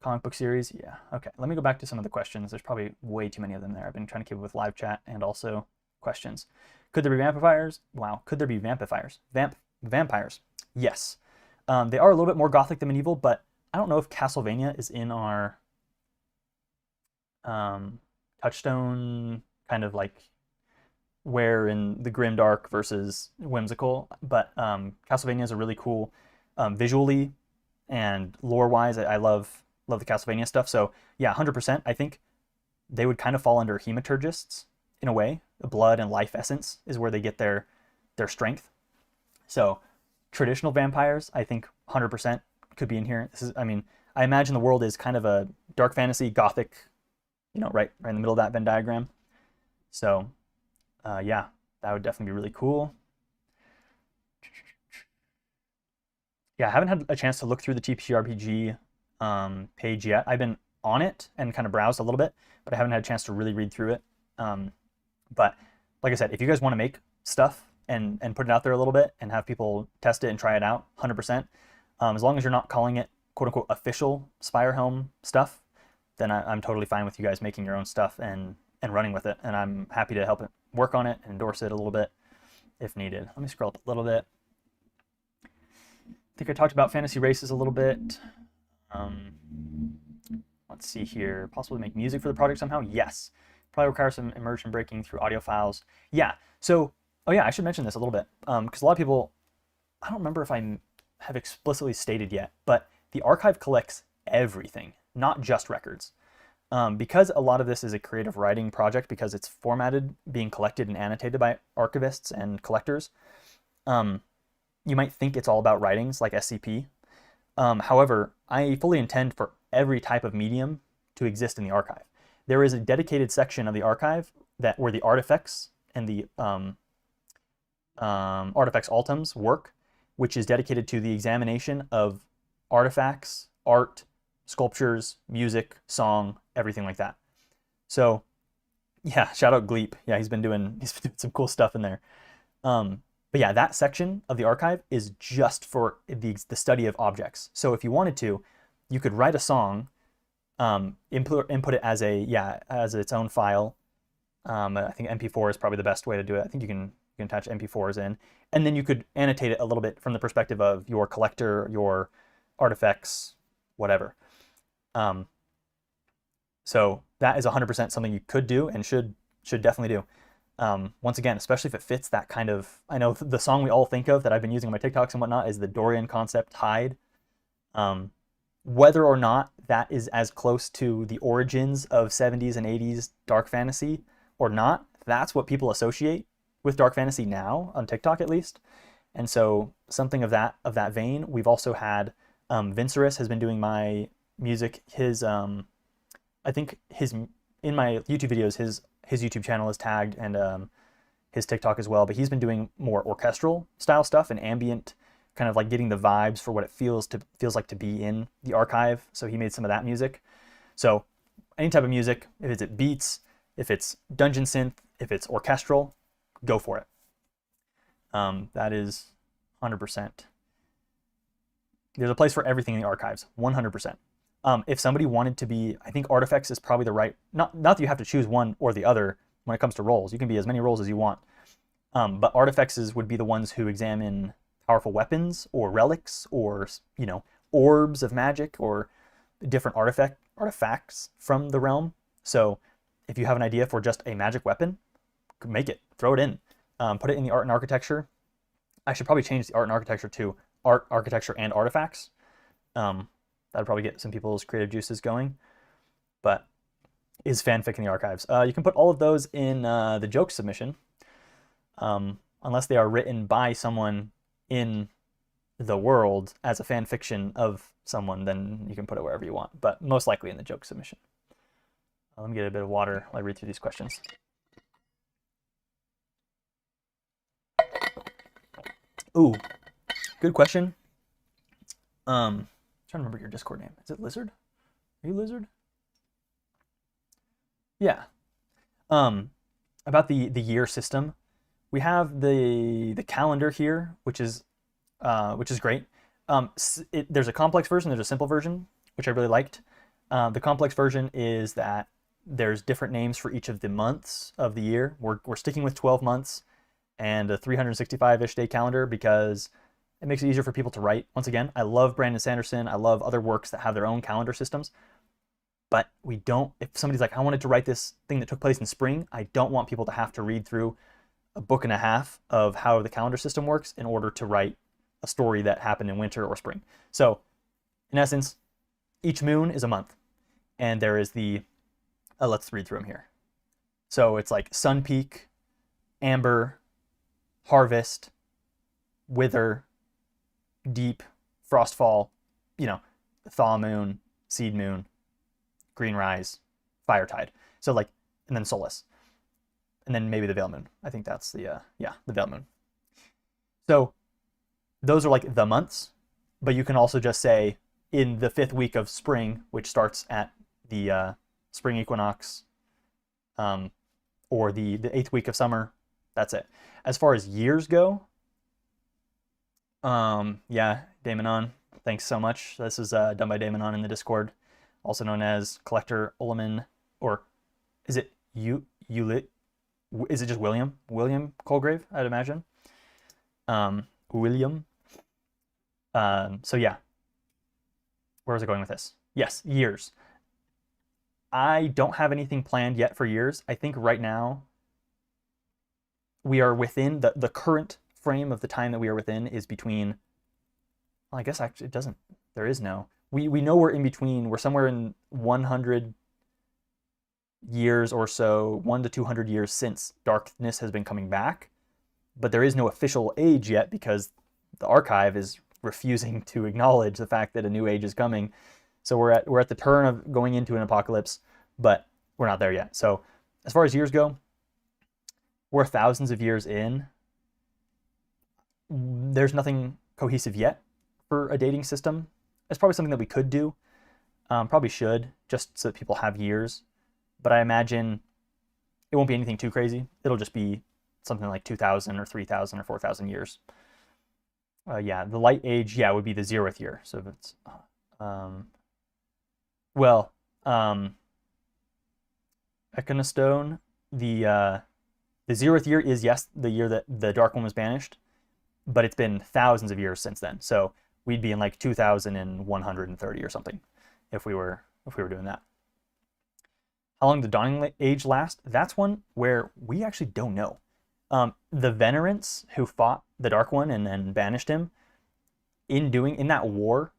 Comic book series, yeah. Okay, let me go back to some of the questions. There's probably way too many of them there. I've been trying to keep up with live chat and also questions. Could there be vampires? Wow, could there be vampires? Vampires, yes. They are a little bit more gothic than medieval, but I don't know if Castlevania is in our touchstone kind of like where in the grimdark versus whimsical, but Castlevania is a really cool visually and lore-wise. I love the Castlevania stuff. So yeah, 100%. I think they would kind of fall under hematurgists in a way. The blood and life essence is where they get their strength. So traditional vampires, I think 100% could be in here. This is, I mean, I imagine the world is kind of a dark fantasy, gothic, right in the middle of that Venn diagram. So yeah, that would definitely be really cool. Yeah, I haven't had a chance to look through the TTRPG page yet. I've been on it and kind of browsed a little bit, but I haven't had a chance to really read through it. But like I said, if you guys want to make stuff and put it out there a little bit and have people test it and try it out, 100%. As long as you're not calling it quote unquote official SpireHelm stuff, then I'm totally fine with you guys making your own stuff and running with it. And I'm happy to help it work on it and endorse it a little bit if needed. Let me scroll up a little bit. I think I talked about fantasy races a little bit. Let's see here. Possibly make music for the project somehow? Yes. Probably require some immersion breaking through audio files. Yeah. So, oh yeah, I should mention this a little bit because a lot of people, I don't remember if I have explicitly stated yet, but the archive collects everything, not just records. Because a lot of this is a creative writing project, because it's formatted, being collected and annotated by archivists and collectors, you might think it's all about writings like SCP. However, I fully intend for every type of medium to exist in the archive. There is a dedicated section of the archive where the artifacts and the artifacts ultims work, which is dedicated to the examination of artifacts, art, sculptures, music, song, everything like that. So yeah, shout out Gleep. Yeah, he's been doing some cool stuff in there. But yeah, that section of the archive is just for the study of objects. So if you wanted to, you could write a song, input it as its own file. I think MP4 is probably the best way to do it. I think you can attach MP4s in, and then you could annotate it a little bit from the perspective of your collector, your artifacts, whatever. So that is 100% something you could do and should definitely do. Once again, especially if it fits that kind of, I know the song we all think of that I've been using on my TikToks and whatnot is the Dorian concept Tide. Whether or not that is as close to the origins of 70s and 80s dark fantasy or not, that's what people associate with dark fantasy now, on TikTok at least. And so something of that vein. We've also had Vincerus has been doing my music. His I think in my YouTube videos, his YouTube channel is tagged, and his TikTok as well. But he's been doing more orchestral style stuff and ambient, kind of like getting the vibes for what it feels like to be in the archive. So he made some of that music. So any type of music, if it's beats, if it's dungeon synth, if it's orchestral, go for it. That is 100%. There's a place for everything in the archives, 100%. If somebody wanted to be, I think artifacts is probably the right, not that you have to choose one or the other when it comes to roles. You can be as many roles as you want. But artifacts would be the ones who examine powerful weapons or relics or, orbs of magic or different artifacts from the realm. So if you have an idea for just a magic weapon, make it, throw it in, put it in the art and architecture. I should probably change the art and architecture to art, architecture, and artifacts. That'd probably get some people's creative juices going. But is fanfic in the archives? You can put all of those in the joke submission, unless they are written by someone in the world as a fan fiction of someone, then you can put it wherever you want, but most likely in the joke submission. Let me get a bit of water while I read through these questions. Ooh, good question. Trying to remember your Discord name. Is it Lizard? Are you Lizard? Yeah. About the year system, we have the calendar here, which is great. There's a complex version, there's a simple version, which I really liked. The complex version is that there's different names for each of the months of the year. We're sticking with 12 months and a 365-ish day calendar because It makes it easier for people to write. Once again, I love Brandon Sanderson. I love other works that have their own calendar systems. But we don't, if somebody's like, I wanted to write this thing that took place in spring, I don't want people to have to read through a book and a half of how the calendar system works in order to write a story that happened in winter or spring. So in essence, each moon is a month. And there is the, let's read through them here. So it's like sun peak, amber, harvest, wither, deep, frostfall, thaw moon, seed moon, green rise, fire tide. So like, and then solace. And then maybe the veil moon. I think that's the veil moon. So those are like the months, but you can also just say in the 5th week of spring, which starts at the spring equinox, or the 8th week of summer. That's it. As far as years go, yeah, Damonon, thanks so much. This is done by Damonon in the Discord, also known as Collector Ullman, or is it is it just William Colgrave, I'd imagine. William. So yeah, where was I going with this? Yes, years. I don't have anything planned yet for years. I think right now we are within the current frame of the time that we are within is between, well, I guess actually it doesn't, there is no, we know we're in between, we're somewhere in 100 years or so, 1 to 200 years since darkness has been coming back, but there is no official age yet because the archive is refusing to acknowledge the fact that a new age is coming. So we're at the turn of going into an apocalypse, but we're not there yet. So as far as years go, we're thousands of years in. There's nothing cohesive yet for a dating system. It's probably something that we could do, probably should, just so that people have years. But I imagine it won't be anything too crazy. It'll just be something like 2,000 or 3,000 or 4,000 years. Yeah, the light age, yeah, would be the 0th year. So if it's, Econostone, the 0th year is, yes, the year that the Dark One was banished, but it's been thousands of years since then. So we'd be in like 2,130 or something if we were doing that. How long the Dawning Age last? That's one where we actually don't know. The Venerants who fought the Dark One and then banished him, in that war,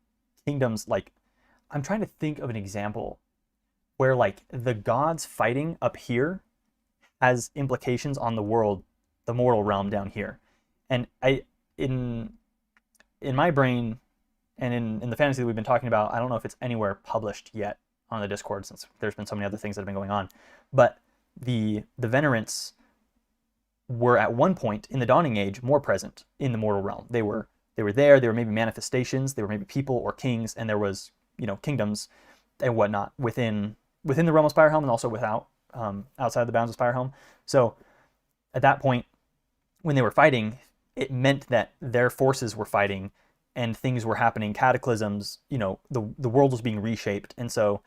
kingdoms, like, I'm trying to think of an example where like the gods fighting up here has implications on the world, the mortal realm down here. And in my brain and in the fantasy that we've been talking about, I don't know if it's anywhere published yet on the Discord since there's been so many other things that have been going on. But the Venerants were at one point in the Dawning Age more present in the mortal realm. They were there, they were maybe manifestations, they were maybe people or kings, and there was, kingdoms and whatnot within the realm of SpireHelm and also without, outside the bounds of SpireHelm. So at that point, when they were fighting, it meant that their forces were fighting and things were happening, cataclysms, the world was being reshaped. And so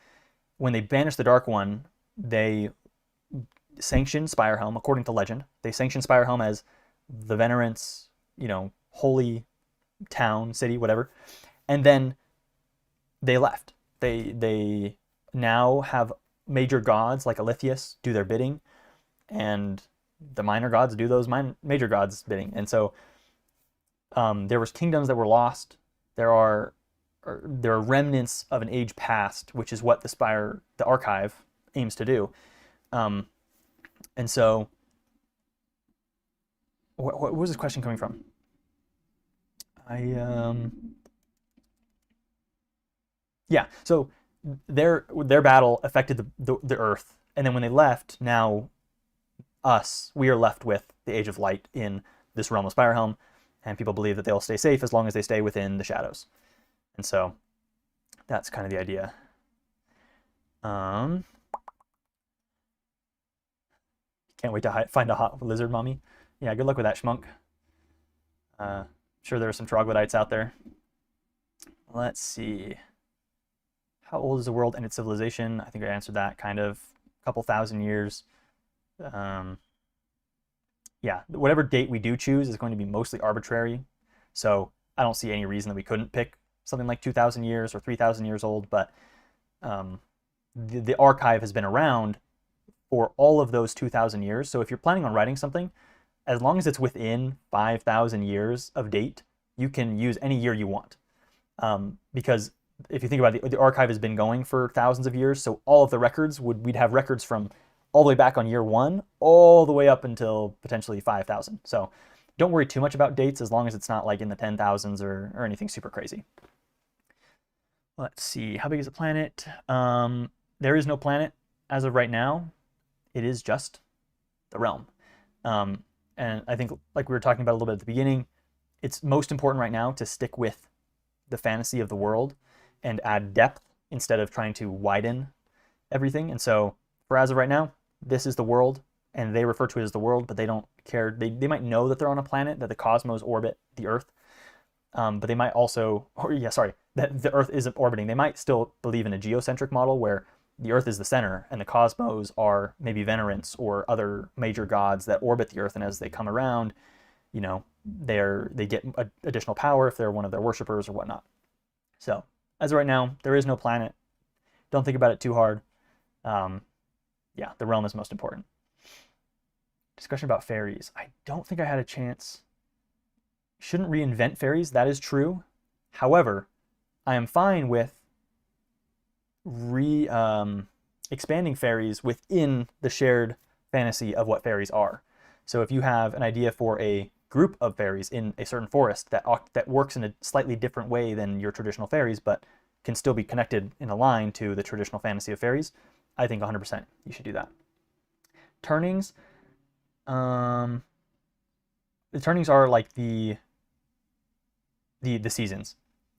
when they banished the Dark One, they sanctioned SpireHelm, according to legend. They sanctioned SpireHelm as the Venerants, holy town, city, whatever. And then they left. They now have major gods like Aletheus do their bidding, and the minor gods do those major gods bidding. And so there was kingdoms that were lost. There are remnants of an age past, which is what the archive aims to do. And so what was this question coming from? Yeah, so their battle affected the Earth, and then when they left, now we are left with the Age of Light in this realm of SpireHelm, and people believe that they'll stay safe as long as they stay within the shadows. And so that's kind of the idea. Can't wait to find a hot lizard mommy. Yeah, good luck with that, Schmunk. Sure there are some troglodytes out there. Let's see. How old is the world and its civilization? I think I answered that, kind of. A couple thousand years. Yeah, whatever date we do choose is going to be mostly arbitrary. So I don't see any reason that we couldn't pick something like 2,000 years or 3,000 years old, but the archive has been around for all of those 2,000 years. So if you're planning on writing something, as long as it's within 5,000 years of date, you can use any year you want. Because if you think about it, the archive has been going for thousands of years, so all of the records we'd have records from all the way back on year 1 all the way up until potentially 5,000. So don't worry too much about dates as long as it's not like in the 10,000s or anything super crazy. Let's see, how big is the planet? There is no planet as of right now. It is just the realm. And I think, like we were talking about a little bit at the beginning, it's most important right now to stick with the fantasy of the world and add depth instead of trying to widen everything. And so for as of right now, this is the world, and they refer to it as the world, but they don't care. They might know that they're on a planet, that the cosmos orbit the Earth, but they might also, that the Earth isn't orbiting. They might still believe in a geocentric model where the Earth is the center and the cosmos are maybe Venerants or other major gods that orbit the Earth, and as they come around, you know, they get additional power if they're one of their worshippers or whatnot. So as of right now, there is no planet. Don't think about it too hard. Yeah, the realm is most important. Discussion about fairies. I don't think I had a chance. Shouldn't reinvent fairies, that is true. However, I am fine with expanding fairies within the shared fantasy of what fairies are. So if you have an idea for a group of fairies in a certain forest that works in a slightly different way than your traditional fairies, but can still be connected in a line to the traditional fantasy of fairies, I think 100% you should do that. Turnings. The turnings are like the seasons.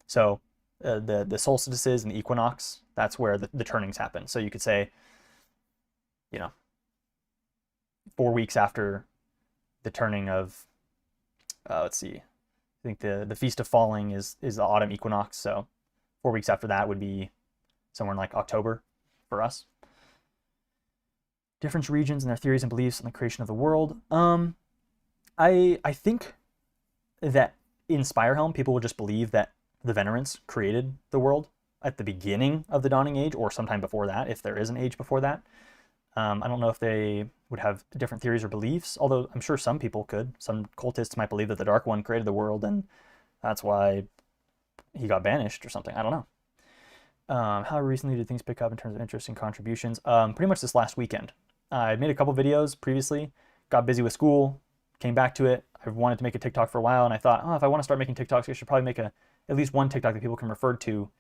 So the solstices and the equinox, that's where the turnings happen. So you could say, you know, 4 weeks after the turning of, let's see, I think the Feast of Falling is the autumn equinox. So 4 weeks after that would be somewhere in like October for us. Different regions and their theories and beliefs on the creation of the world. I think that in SpireHelm, people would just believe that the Venerants created the world at the beginning of the Dawning Age or sometime before that, if there is an age before that. I don't know if they would have different theories or beliefs, although I'm sure some people could. Some cultists might believe that the Dark One created the world and that's why he got banished or something. I don't know. How recently did things pick up in terms of interest and contributions? Pretty much this last weekend. I made a couple videos previously, got busy with school, came back to it. I've wanted to make a TikTok for a while, and I thought, if I want to start making TikToks, I should probably make at least one TikTok that people can refer to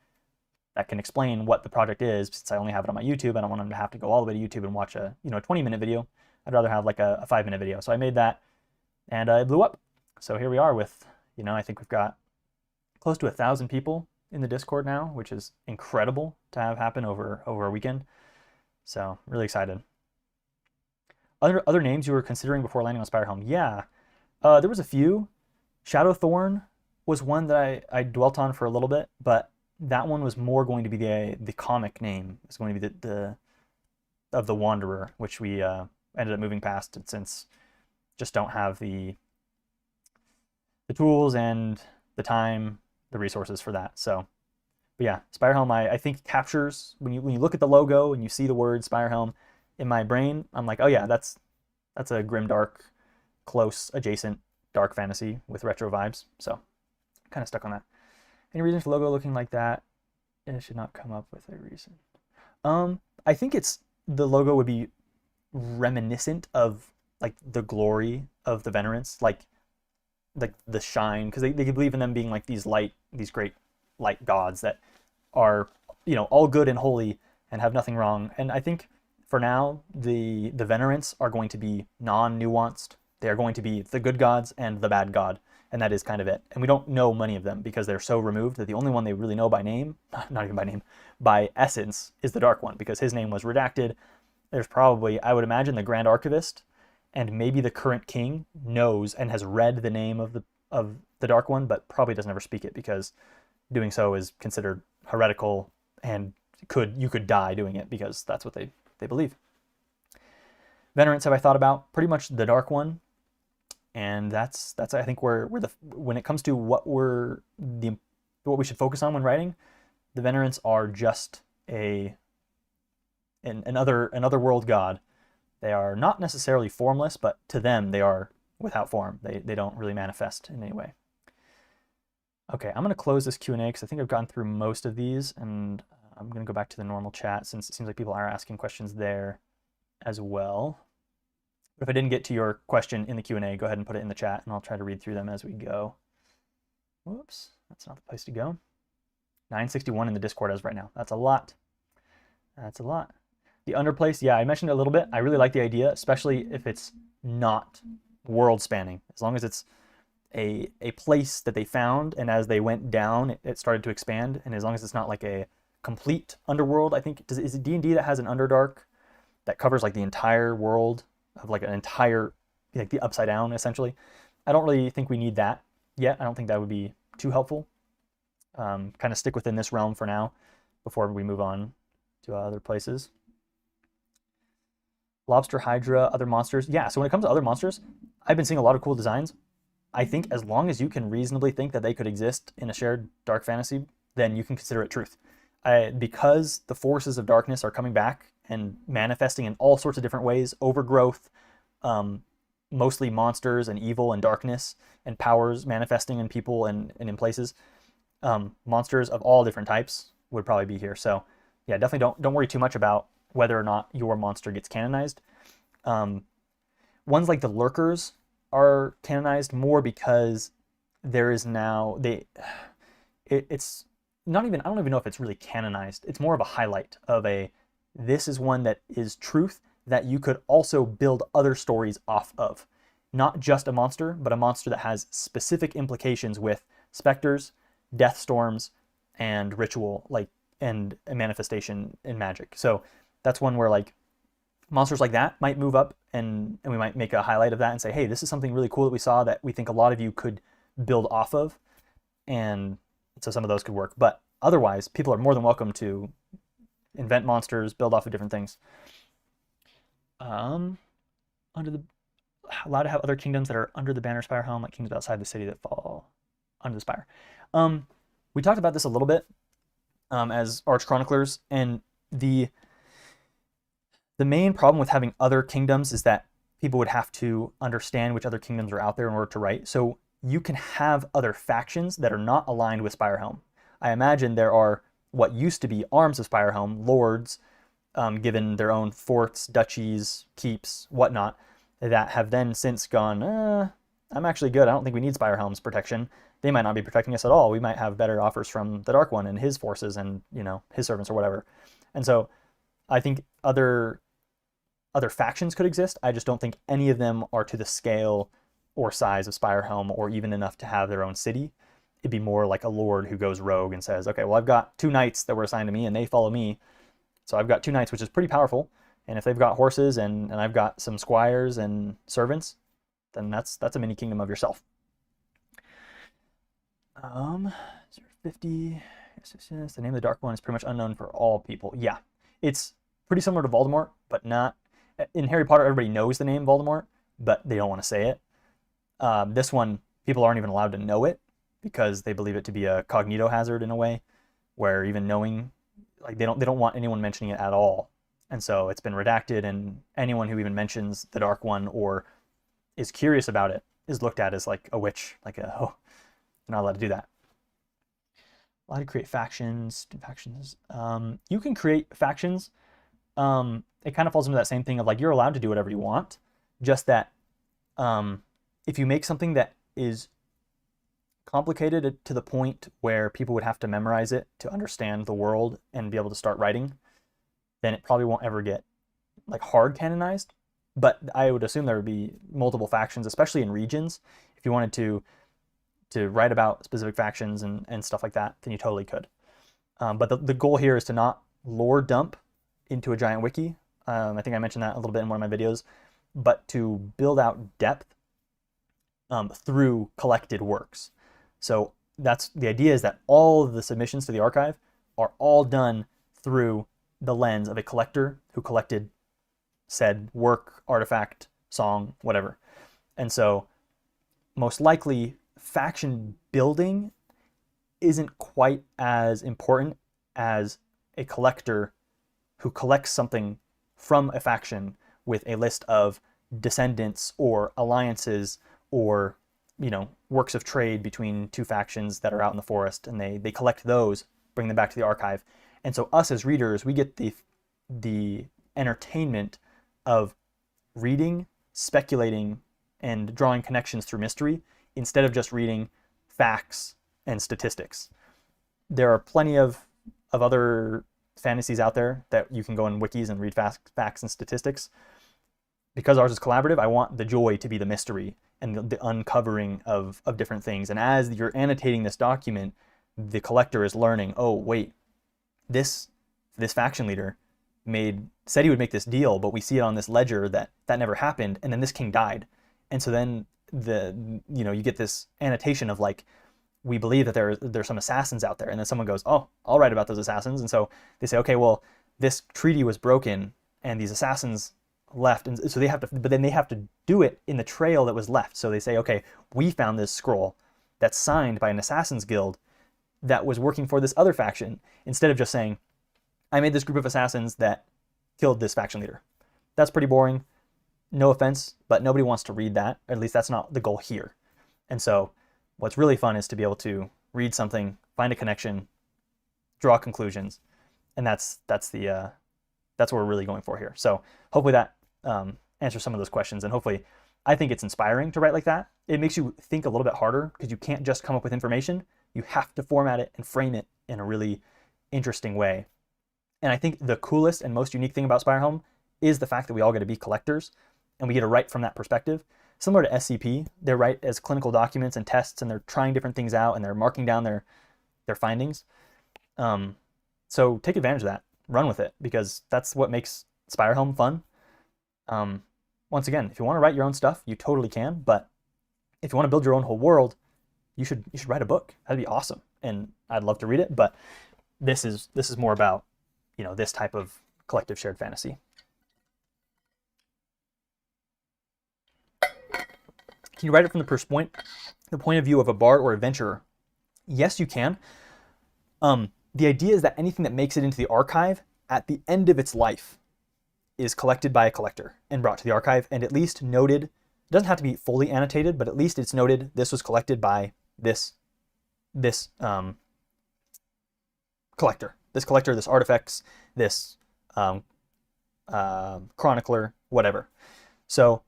that can explain what the project is, since I only have it on my YouTube. I don't want them to have to go all the way to YouTube and watch a 20-minute video. I'd rather have like a 5-minute video. So I made that, and it blew up. So here we are with, I think we've got close to 1,000 people in the Discord now, which is incredible to have happen over a weekend. So really excited. Other names you were considering before landing on SpireHelm? Yeah, there was a few. Shadowthorn was one that I dwelt on for a little bit, but that one was more going to be the comic name. It's going to be the of the Wanderer, which we ended up moving past it since just don't have the tools and the time, the resources for that. So, but yeah, SpireHelm I think captures when you look at the logo and you see the word SpireHelm. In my brain, I'm like, oh yeah, that's a grimdark, close, adjacent, dark fantasy with retro vibes. So, kind of stuck on that. Any reason for the logo looking like that? It should not come up with a reason. I think the logo would be reminiscent of like the glory of the Venerants, like the shine, because they believe in them being like these great light gods that are all good and holy and have nothing wrong. And I think for now, the Venerants are going to be non-nuanced. They are going to be the good gods and the bad god, and that is kind of it. And we don't know many of them because they're so removed that the only one they really know by name, not even by name, by essence, is the Dark One, because his name was redacted. There's probably, I would imagine, the Grand Archivist and maybe the current king knows and has read the name of the Dark One, but probably doesn't ever speak it because doing so is considered heretical and you could die doing it because that's what they believe. Venerants have I thought about pretty much the Dark One And that's I think when it comes to what we should focus on when writing, the Venerants are just another world god. They are not necessarily formless, but to them they are without form. They don't really manifest in any way. Okay, I'm going to close this Q&A because I think I've gotten through most of these, and I'm going to go back to the normal chat since it seems like people are asking questions there as well. But if I didn't get to your question in the Q&A, go ahead and put it in the chat, and I'll try to read through them as we go. Whoops, that's not the place to go. 961 in the Discord as right now. That's a lot. That's a lot. The underplace, yeah, I mentioned it a little bit. I really like the idea, especially if it's not world spanning. As long as it's a place that they found, and as they went down, it started to expand. And as long as it's not like a complete underworld, I think, is it D&D that has an Underdark that covers like the entire world of like an entire, like the Upside Down, essentially? I don't really think we need that yet. I don't think that would be too helpful. Kind of stick within this realm for now before we move on to other places. Lobster, Hydra, other monsters. Yeah, so when it comes to other monsters, I've been seeing a lot of cool designs. I think as long as you can reasonably think that they could exist in a shared dark fantasy, then you can consider it truth. Because the forces of darkness are coming back and manifesting in all sorts of different ways, overgrowth, mostly monsters and evil and darkness and powers manifesting in people and in places. Monsters of all different types would probably be here. So yeah, definitely don't worry too much about whether or not your monster gets canonized. Ones like the Lurkers are canonized more because there is now it's not even, I don't even know if it's really canonized. It's more of a highlight of this is one that is truth that you could also build other stories off of. Not just a monster, but a monster that has specific implications with specters, death storms, and ritual, like, and a manifestation in magic. So that's one where like monsters like that might move up, and we might make a highlight of that and say, hey, this is something really cool that we saw that we think a lot of you could build off of. And so some of those could work. But otherwise, people are more than welcome to invent monsters, build off of different things. Allowed to have other kingdoms that are under the banner SpireHelm, like kingdoms outside the city that fall under the spire. We talked about this a little bit as Arch Chroniclers, and the main problem with having other kingdoms is that people would have to understand which other kingdoms are out there in order to write. So you can have other factions that are not aligned with SpireHelm. I imagine there are what used to be arms of SpireHelm, lords, given their own forts, duchies, keeps, whatnot, that have then since gone, I'm actually good. I don't think we need SpireHelm's protection. They might not be protecting us at all. We might have better offers from the Dark One and his forces and, you know, his servants or whatever. And so I think other factions could exist. I just don't think any of them are to the scale or size of SpireHelm or even enough to have their own city. It'd be more like a lord who goes rogue and says, okay, well, I've got 2 knights that were assigned to me and they follow me. So I've got 2 knights, which is pretty powerful. And if they've got horses and I've got some squires and servants, then that's a mini kingdom of yourself. 50. The name of the Dark One is pretty much unknown for all people. Yeah, it's pretty similar to Voldemort, but not. In Harry Potter, everybody knows the name Voldemort, but they don't want to say it. This one, people aren't even allowed to know it because they believe it to be a cognito hazard in a way, where even knowing, like, they don't want anyone mentioning it at all. And so it's been redacted, and anyone who even mentions the Dark One or is curious about it is looked at as like a witch, like oh, you're not allowed to do that. Allowed to create factions. You can create factions. It kind of falls into that same thing of like, you're allowed to do whatever you want, just that if you make something that is complicated to the point where people would have to memorize it to understand the world and be able to start writing, then it probably won't ever get like hard canonized. But I would assume there would be multiple factions, especially in regions. If you wanted to write about specific factions and stuff like that, then you totally could. But the goal here is to not lore dump into a giant wiki. I think I mentioned that a little bit in one of my videos, but to build out depth through collected works. So that's the idea, is that all of the submissions to the archive are all done through the lens of a collector who collected said work, artifact, song, whatever. And so most likely faction building isn't quite as important as a collector who collects something from a faction with a list of descendants or alliances or, you know, works of trade between two factions that are out in the forest, and they collect those, bring them back to the archive. And so us as readers, we get the entertainment of reading, speculating, and drawing connections through mystery instead of just reading facts and statistics. There are plenty of other fantasies out there that you can go in wikis and read facts and statistics. Because ours is collaborative, I want the joy to be the mystery and the uncovering of different things. And as you're annotating this document, the collector is learning, oh, wait, this faction leader said he would make this deal, but we see it on this ledger that never happened, and then this king died. And so then you get this annotation of like, we believe that there's some assassins out there, and then someone goes, oh, I'll write about those assassins. And so they say, okay, well, this treaty was broken and these assassins left, and so but then they have to do it in the trail that was left. So they say, okay, we found this scroll that's signed by an assassins guild that was working for this other faction, instead of just saying, I made this group of assassins that killed this faction leader. That's pretty boring. No offense, but nobody wants to read that. Or at least that's not the goal here. And so what's really fun is to be able to read something, find a connection, draw conclusions, and that's what we're really going for here. So hopefully that answers some of those questions, and hopefully I think it's inspiring to write like that. It makes you think a little bit harder because you can't just come up with information. You have to format it and frame it in a really interesting way. And I think the coolest and most unique thing about SpireHelm is the fact that we all get to be collectors and we get to write from that perspective. Similar to SCP, they write as clinical documents and tests, and they're trying different things out and they're marking down their findings. So take advantage of that, run with it, because that's what makes SpireHelm fun. Once again, if you want to write your own stuff, you totally can, but if you want to build your own whole world, you should write a book. That'd be awesome, and I'd love to read it. But this is more about, you know, this type of collective shared fantasy. Can you write it from the point of view of a bard or adventurer? Yes, you can. The idea is that anything that makes it into the archive at the end of its life is collected by a collector and brought to the archive, and at least noted. It doesn't have to be fully annotated, but at least it's noted this was collected by this collector, this artifacts, this chronicler, whatever. So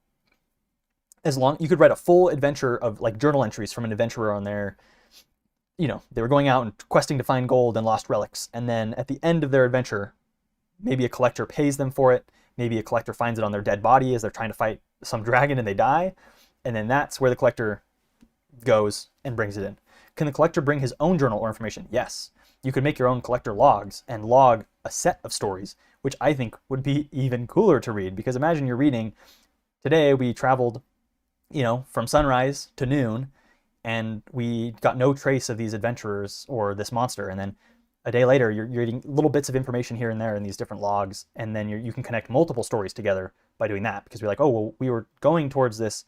as long you could write a full adventure of like journal entries from an adventurer on their, you know, they were going out and questing to find gold and lost relics, and then at the end of their adventure, maybe a collector pays them for it, maybe a collector finds it on their dead body as they're trying to fight some dragon and they die, and then that's where the collector goes and brings it in. Can the collector bring his own journal or information? Yes. You could make your own collector logs and log a set of stories, which I think would be even cooler to read, because imagine you're reading, today we traveled, you know, from sunrise to noon, and we got no trace of these adventurers or this monster, and then a day later you're reading little bits of information here and there in these different logs, and then you can connect multiple stories together by doing that, because we're like, oh, well, we were going towards this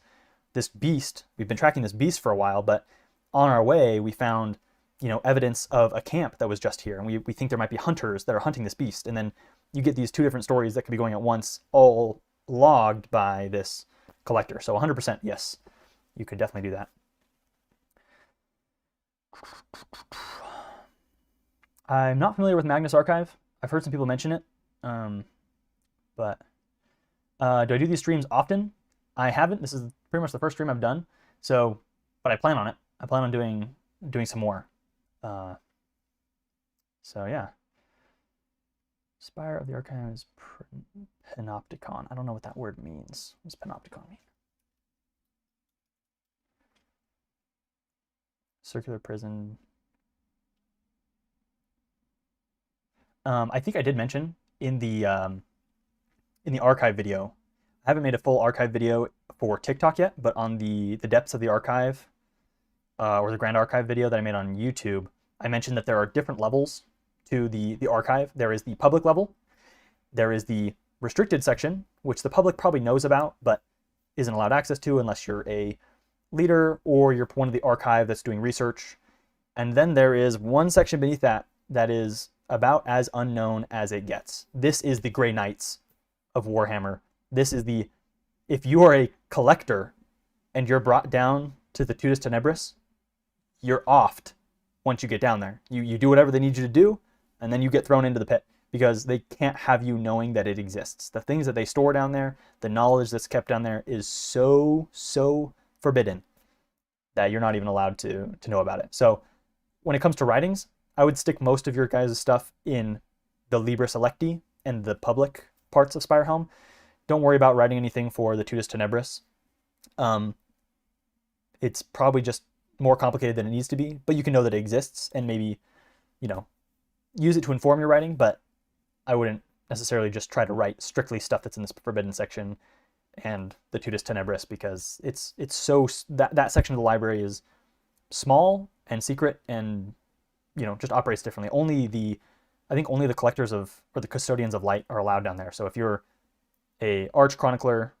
beast, we've been tracking this beast for a while, but on our way we found, you know, evidence of a camp that was just here, and we think there might be hunters that are hunting this beast, and then you get these two different stories that could be going at once, all logged by this collector. So 100% yes, you could definitely do that. I'm not familiar with Magnus Archive. I've heard some people mention it, but do I do these streams often? I haven't. This is pretty much the first stream I've done, so, but I plan on it. I plan on doing some more. So yeah. Spire of the Archive is panopticon. I don't know what that word means. What does panopticon mean? Circular prison. I think I did mention in the archive video. I haven't made a full archive video for TikTok yet, but on the depths of the archive, or the grand archive video that I made on YouTube, I mentioned that there are different levels to the archive. There is the public level, there is the restricted section, which the public probably knows about, but isn't allowed access to unless you're a leader, or you're one of the archive that's doing research. And then there is one section beneath that that is about as unknown as it gets. This is the Grey Knights of Warhammer. This is the, if you are a collector and you're brought down to the Tudus Tenebris, you're offed once you get down there. You do whatever they need you to do, and then you get thrown into the pit, because they can't have you knowing that it exists. The things that they store down there, the knowledge that's kept down there is so forbidden that you're not even allowed to know about it. So when it comes to writings, I would stick most of your guys' stuff in the Libris Electi and the public parts of SpireHelm. Don't worry about writing anything for the Tudus Tenebris. It's probably just more complicated than it needs to be, but you can know that it exists and maybe, use it to inform your writing, but I wouldn't necessarily just try to write strictly stuff that's in this forbidden section and the Tudus Tenebris, because it's so, that section of the library is small and secret and, just operates differently. I think only the collectors of, or the custodians of light are allowed down there. So if you're a Arch Chronicler,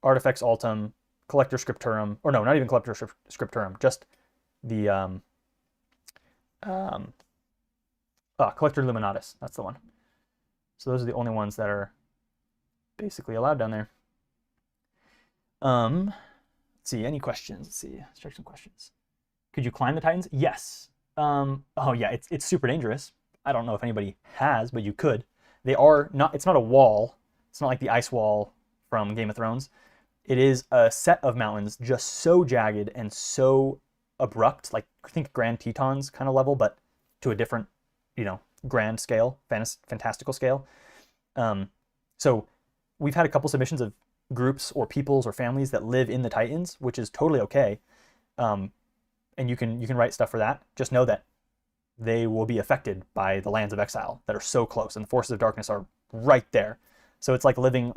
Artifex Altum, Collector Scriptorum, or no, not even Collector Scriptorum, just the Collector Luminatus, that's the one. So those are the only ones that are basically allowed down there. Let's see, any questions? Let's see, let's check some questions. Could you climb the Titans? Yes. Oh yeah, it's super dangerous. I don't know if anybody has, but you could. They are not, it's not a wall. It's not like the ice wall from Game of Thrones. It is a set of mountains just so jagged and so abrupt, like I think Grand Tetons kind of level, but to a different, grand scale, fantastical scale. So we've had a couple submissions of groups or peoples or families that live in the Titans, which is totally okay. And you can write stuff for that. Just know that they will be affected by the lands of exile that are so close, and the forces of darkness are right there. So it's like living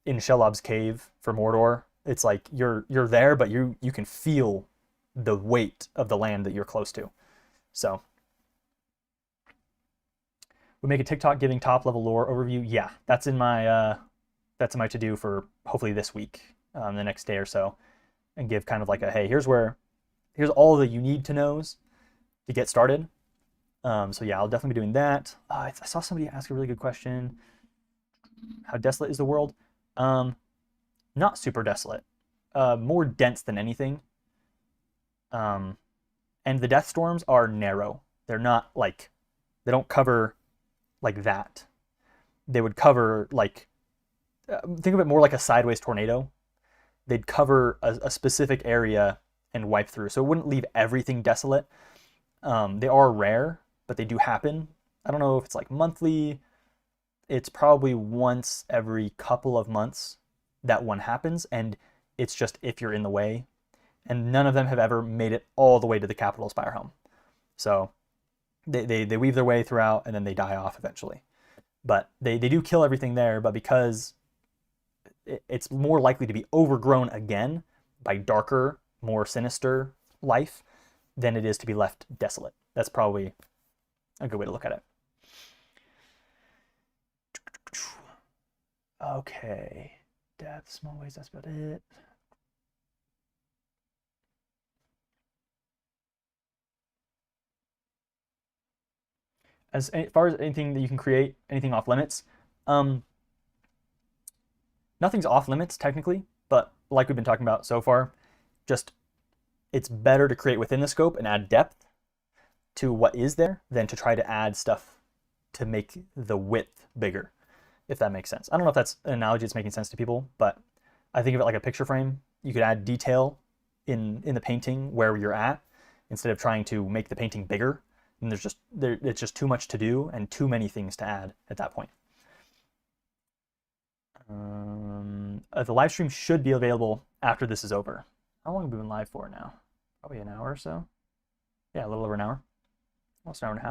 in Shelob's cave for Mordor. It's like you're there, but you can feel the weight of the land that you're close to. So we make a TikTok giving top level lore overview. Yeah, that's in my to do for hopefully this week, the next day or so, and give kind of like a, hey, here's all the you need to knows to get started. So yeah, I'll definitely be doing that. I saw somebody ask a really good question. How desolate is the world? Not super desolate. More dense than anything. And the death storms are narrow. They're not like, they don't cover like that. They would cover like, think of it more like a sideways tornado. They'd cover a specific area and wipe through. So it wouldn't leave everything desolate. They are rare, but they do happen. I don't know if it's like monthly. It's probably once every couple of months that one happens, and it's just if you're in the way. And none of them have ever made it all the way to the capital of SpireHelm. So they weave their way throughout, and then they die off eventually. But they do kill everything there, but because it's more likely to be overgrown again by darker, more sinister life than it is to be left desolate. That's probably a good way to look at it. Okay, depth, small ways, that's about it. As far as anything that you can create, anything off limits, nothing's off limits technically, but like we've been talking about so far, just it's better to create within the scope and add depth to what is there than to try to add stuff to make the width bigger, if that makes sense. I don't know if that's an analogy that's making sense to people, but I think of it like a picture frame. You could add detail in the painting where you're at instead of trying to make the painting bigger. And it's just too much to do and too many things to add at that point. The live stream should be available after this is over. How long have we been live for now? Probably an hour or so. Yeah, a little over an hour. Almost an hour and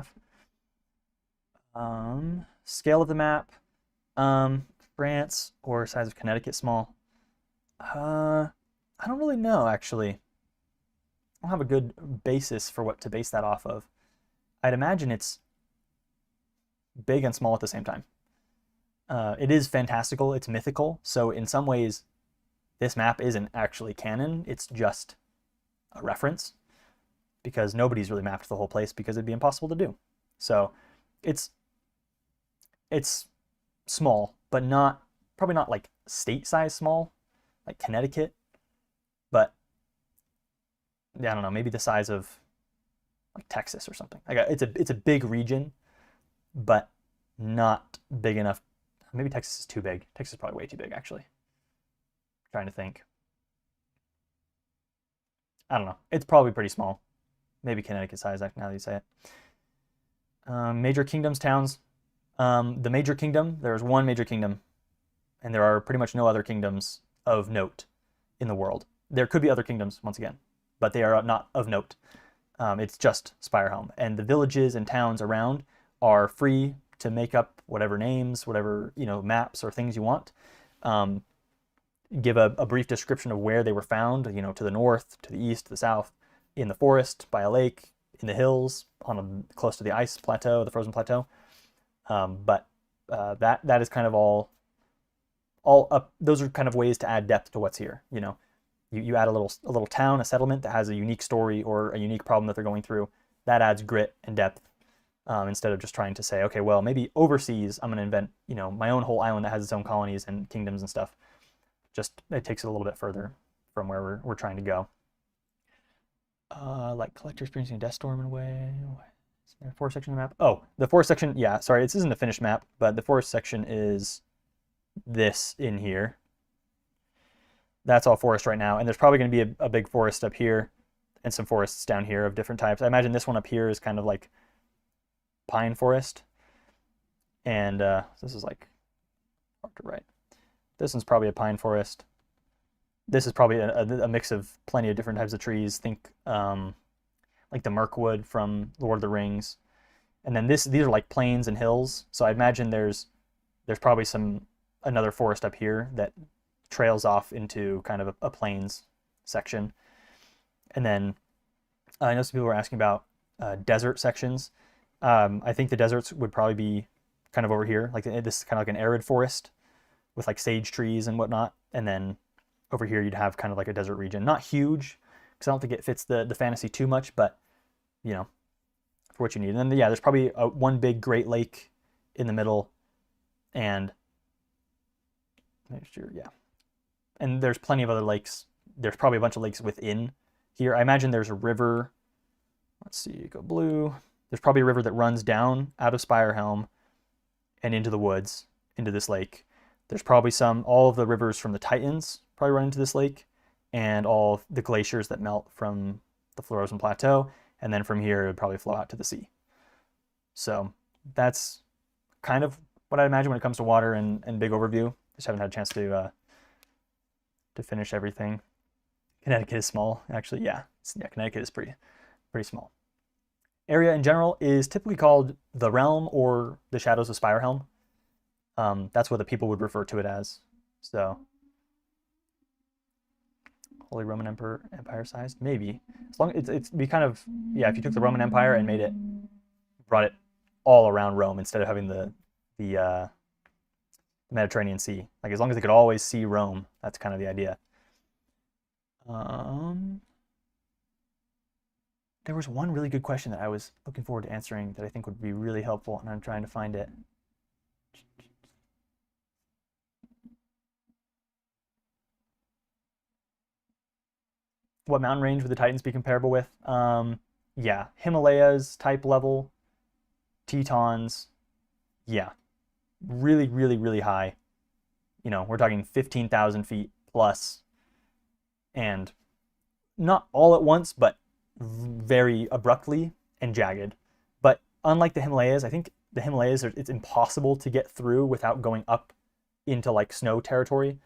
a half. Scale of the map. France or size of Connecticut small. I don't really know, actually. I don't have a good basis for what to base that off of. I'd imagine it's big and small at the same time. It is fantastical, it's mythical, so in some ways this map isn't actually canon, it's just a reference, because nobody's really mapped the whole place because it'd be impossible to do. So it's small, but probably not like state size small, like Connecticut, but yeah, I don't know, maybe the size of like Texas or something. Like it's a big region, but not big enough. Maybe Texas is too big. Texas is probably way too big, actually. I'm trying to think. I don't know. It's probably pretty small. Maybe Connecticut size, now that you say it. Major kingdoms, towns. The major kingdom, there's one major kingdom, and there are pretty much no other kingdoms of note in the world. There could be other kingdoms, once again, but they are not of note. It's just SpireHelm. And the villages and towns around are free to make up whatever names, whatever, maps or things you want. Give a brief description of where they were found, to the north, to the east, to the south, in the forest, by a lake, in the hills, close to the ice plateau, the frozen plateau. But that is kind of all up. Those are kind of ways to add depth to what's here. You add a little town, a settlement that has a unique story or a unique problem that they're going through. That adds grit and depth. Instead of just trying to say, okay, well, maybe overseas I'm going to invent, my own whole island that has its own colonies and kingdoms and stuff. Just, it takes it a little bit further from where we're trying to go. Like collector experiencing a death storm in a way. Is there a forest section of the map? Oh, the forest section, yeah, sorry, this isn't a finished map, but the forest section is this in here. That's all forest right now, and there's probably going to be a big forest up here and some forests down here of different types. I imagine this one up here is kind of like pine forest, and this is like hard to write. This one's probably a pine forest. This is probably a mix of plenty of different types of trees. Think like the Mirkwood from Lord of the Rings, and then these are like plains and hills. So I imagine there's probably another forest up here that trails off into kind of a plains section. And then I know some people were asking about desert sections. I think the deserts would probably be kind of over here. Like this is kind of like an arid forest with like sage trees and whatnot. And then over here you'd have kind of like a desert region. Not huge, because I don't think it fits the fantasy too much, but for what you need. And then yeah, there's probably one big Great Lake in the middle, and make sure, yeah. And there's plenty of other lakes. There's probably a bunch of lakes within here. I imagine there's a river. Let's see, go blue. There's probably a river that runs down out of SpireHelm and into the woods, into this lake. There's probably all of the rivers from the Titans probably run into this lake, and all of the glaciers that melt from the frozen plateau. And then from here, it would probably flow out to the sea. So that's kind of what I imagine when it comes to water and big overview. Just haven't had a chance to finish everything. Connecticut is small, actually. Yeah, Connecticut is pretty small. Area in general is typically called the Realm or the Shadows of SpireHelm. That's what the people would refer to it as. So, Holy Roman Empire sized, maybe. As long as it's be kind of, yeah. If you took the Roman Empire and brought it all around Rome instead of having the Mediterranean Sea. Like as long as they could always see Rome, that's kind of the idea. There was one really good question that I was looking forward to answering that I think would be really helpful, and I'm trying to find it. What mountain range would the Titans be comparable with? Yeah, Himalayas type level, Tetons, yeah, really, really, really high. We're talking 15,000 feet plus, and not all at once, but very abruptly and jagged. But unlike the Himalayas, I think the Himalayas, it's impossible to get through without going up into like snow territory.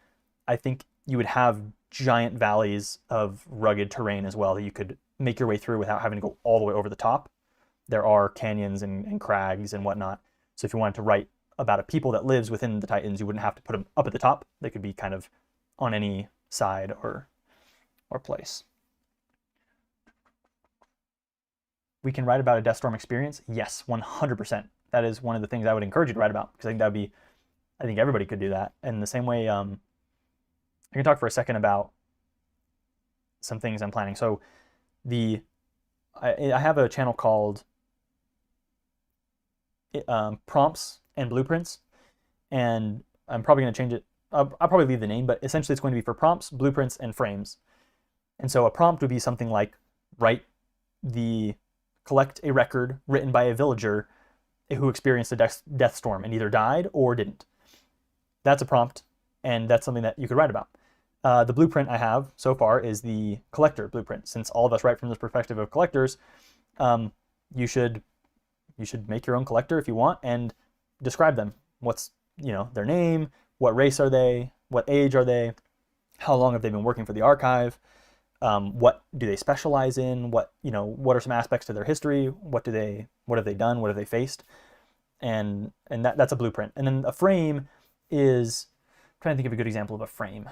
I think you would have giant valleys of rugged terrain as well that you could make your way through without having to go all the way over the top. There are canyons and crags and whatnot. So if you wanted to write about a people that lives within the Titans, you wouldn't have to put them up at the top. They could be kind of on any side or place. We can write about a Death Storm experience? Yes, 100%. That is one of the things I would encourage you to write about, because I think I think everybody could do that. And the same way, I can talk for a second about some things I'm planning. So I have a channel called Prompts and Blueprints, and I'm probably going to change it. I'll probably leave the name, but essentially it's going to be for prompts, blueprints, and frames. And so a prompt would be something like collect a record written by a villager who experienced a death storm and either died or didn't. That's a prompt, and that's something that you could write about. The blueprint I have so far is the collector blueprint. Since all of us write from this perspective of collectors, you should make your own collector if you want and describe them. What's their name, what race are they, what age are they, how long have they been working for the archive, what do they specialize in, what are some aspects to their history, what have they done, what have they faced, and that's a blueprint. And then a frame is, I'm trying to think of a good example of a frame.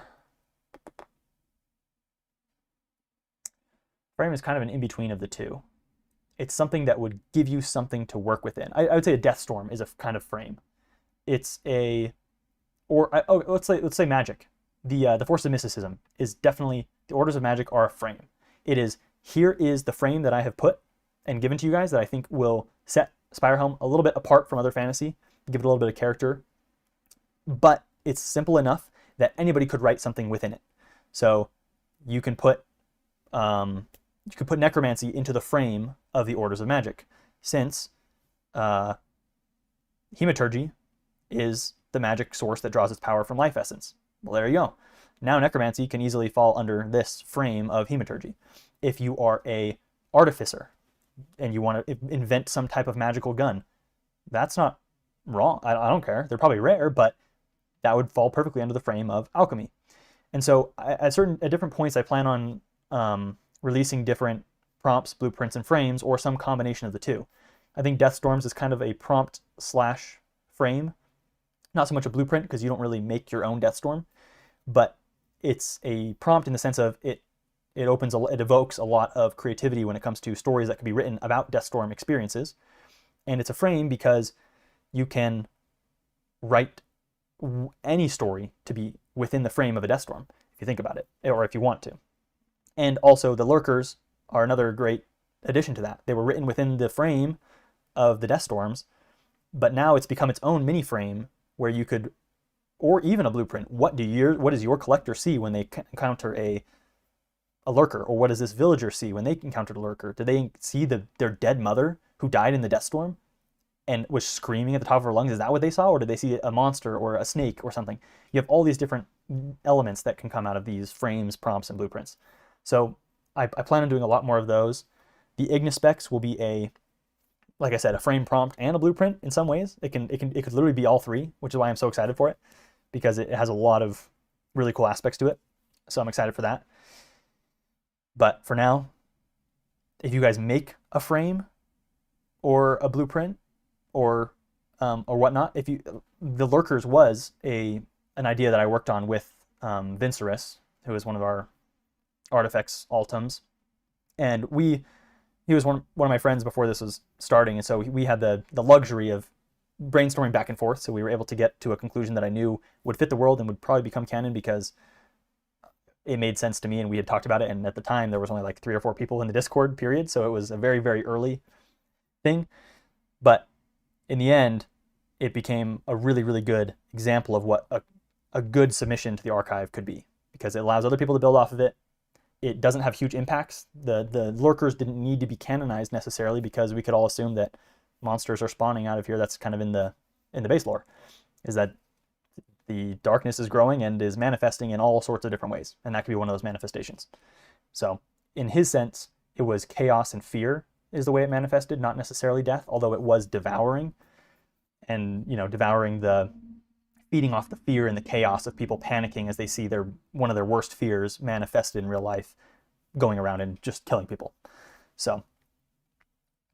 Frame is kind of an in-between of the two. It's something that would give you something to work within. I would say a death storm is a kind of frame. It's let's say magic. The Force of Mysticism is definitely, the Orders of Magic are a frame. It is, here is the frame that I have put and given to you guys that I think will set SpireHelm a little bit apart from other fantasy, give it a little bit of character, but it's simple enough that anybody could write something within it. So you can put necromancy into the frame of the Orders of Magic, since hematurgy is the magic source that draws its power from life essence. Well, there you go. Now necromancy can easily fall under this frame of hematurgy. If you are a artificer and you want to invent some type of magical gun, that's not wrong. I don't care. They're probably rare, but that would fall perfectly under the frame of alchemy. And so at different points, I plan on releasing different prompts, blueprints, and frames, or some combination of the two. I think Death Storms is kind of a prompt / frame. Not so much a blueprint, because you don't really make your own Death Storm, but it's a prompt in the sense of it evokes a lot of creativity when it comes to stories that can be written about Death Storm experiences. And it's a frame because you can write any story to be within the frame of a Death Storm, if you think about it, or if you want to. And also the lurkers are another great addition to that. They were written within the frame of the Death Storms, but now it's become its own mini frame where you could, or even a blueprint, what does your collector see when they encounter a lurker? Or what does this villager see when they encountered a lurker? Do they see their dead mother who died in the Death Storm and was screaming at the top of her lungs? Is that what they saw? Or did they see a monster or a snake or something? You have all these different elements that can come out of these frames, prompts, and blueprints. So I plan on doing a lot more of those. The Ignispecs will be like I said, a frame, prompt, and a blueprint in some ways. It could literally be all three, which is why I'm so excited for it, because it has a lot of really cool aspects to it. So I'm excited for that. But for now, if you guys make a frame or a blueprint or whatnot, the lurkers was an idea that I worked on with Vincerus, who is one of our artifacts Altums, and he was one of my friends before this was starting, and so we had the luxury of brainstorming back and forth, so we were able to get to a conclusion that I knew would fit the world and would probably become canon because it made sense to me, and we had talked about it, and at the time there was only like 3 or 4 people in the Discord period, so it was a very, very early thing. But in the end, it became a really, really good example of what a good submission to the archive could be, because it allows other people to build off of it. It doesn't have huge impacts. The lurkers didn't need to be canonized necessarily, because we could all assume that monsters are spawning out of here. That's kind of in the base lore, is that the darkness is growing and is manifesting in all sorts of different ways, and that could be one of those manifestations. So in his sense, it was chaos and fear is the way it manifested, not necessarily death, although it was devouring, and devouring feeding off the fear and the chaos of people panicking as they see one of their worst fears manifested in real life, going around and just killing people. So,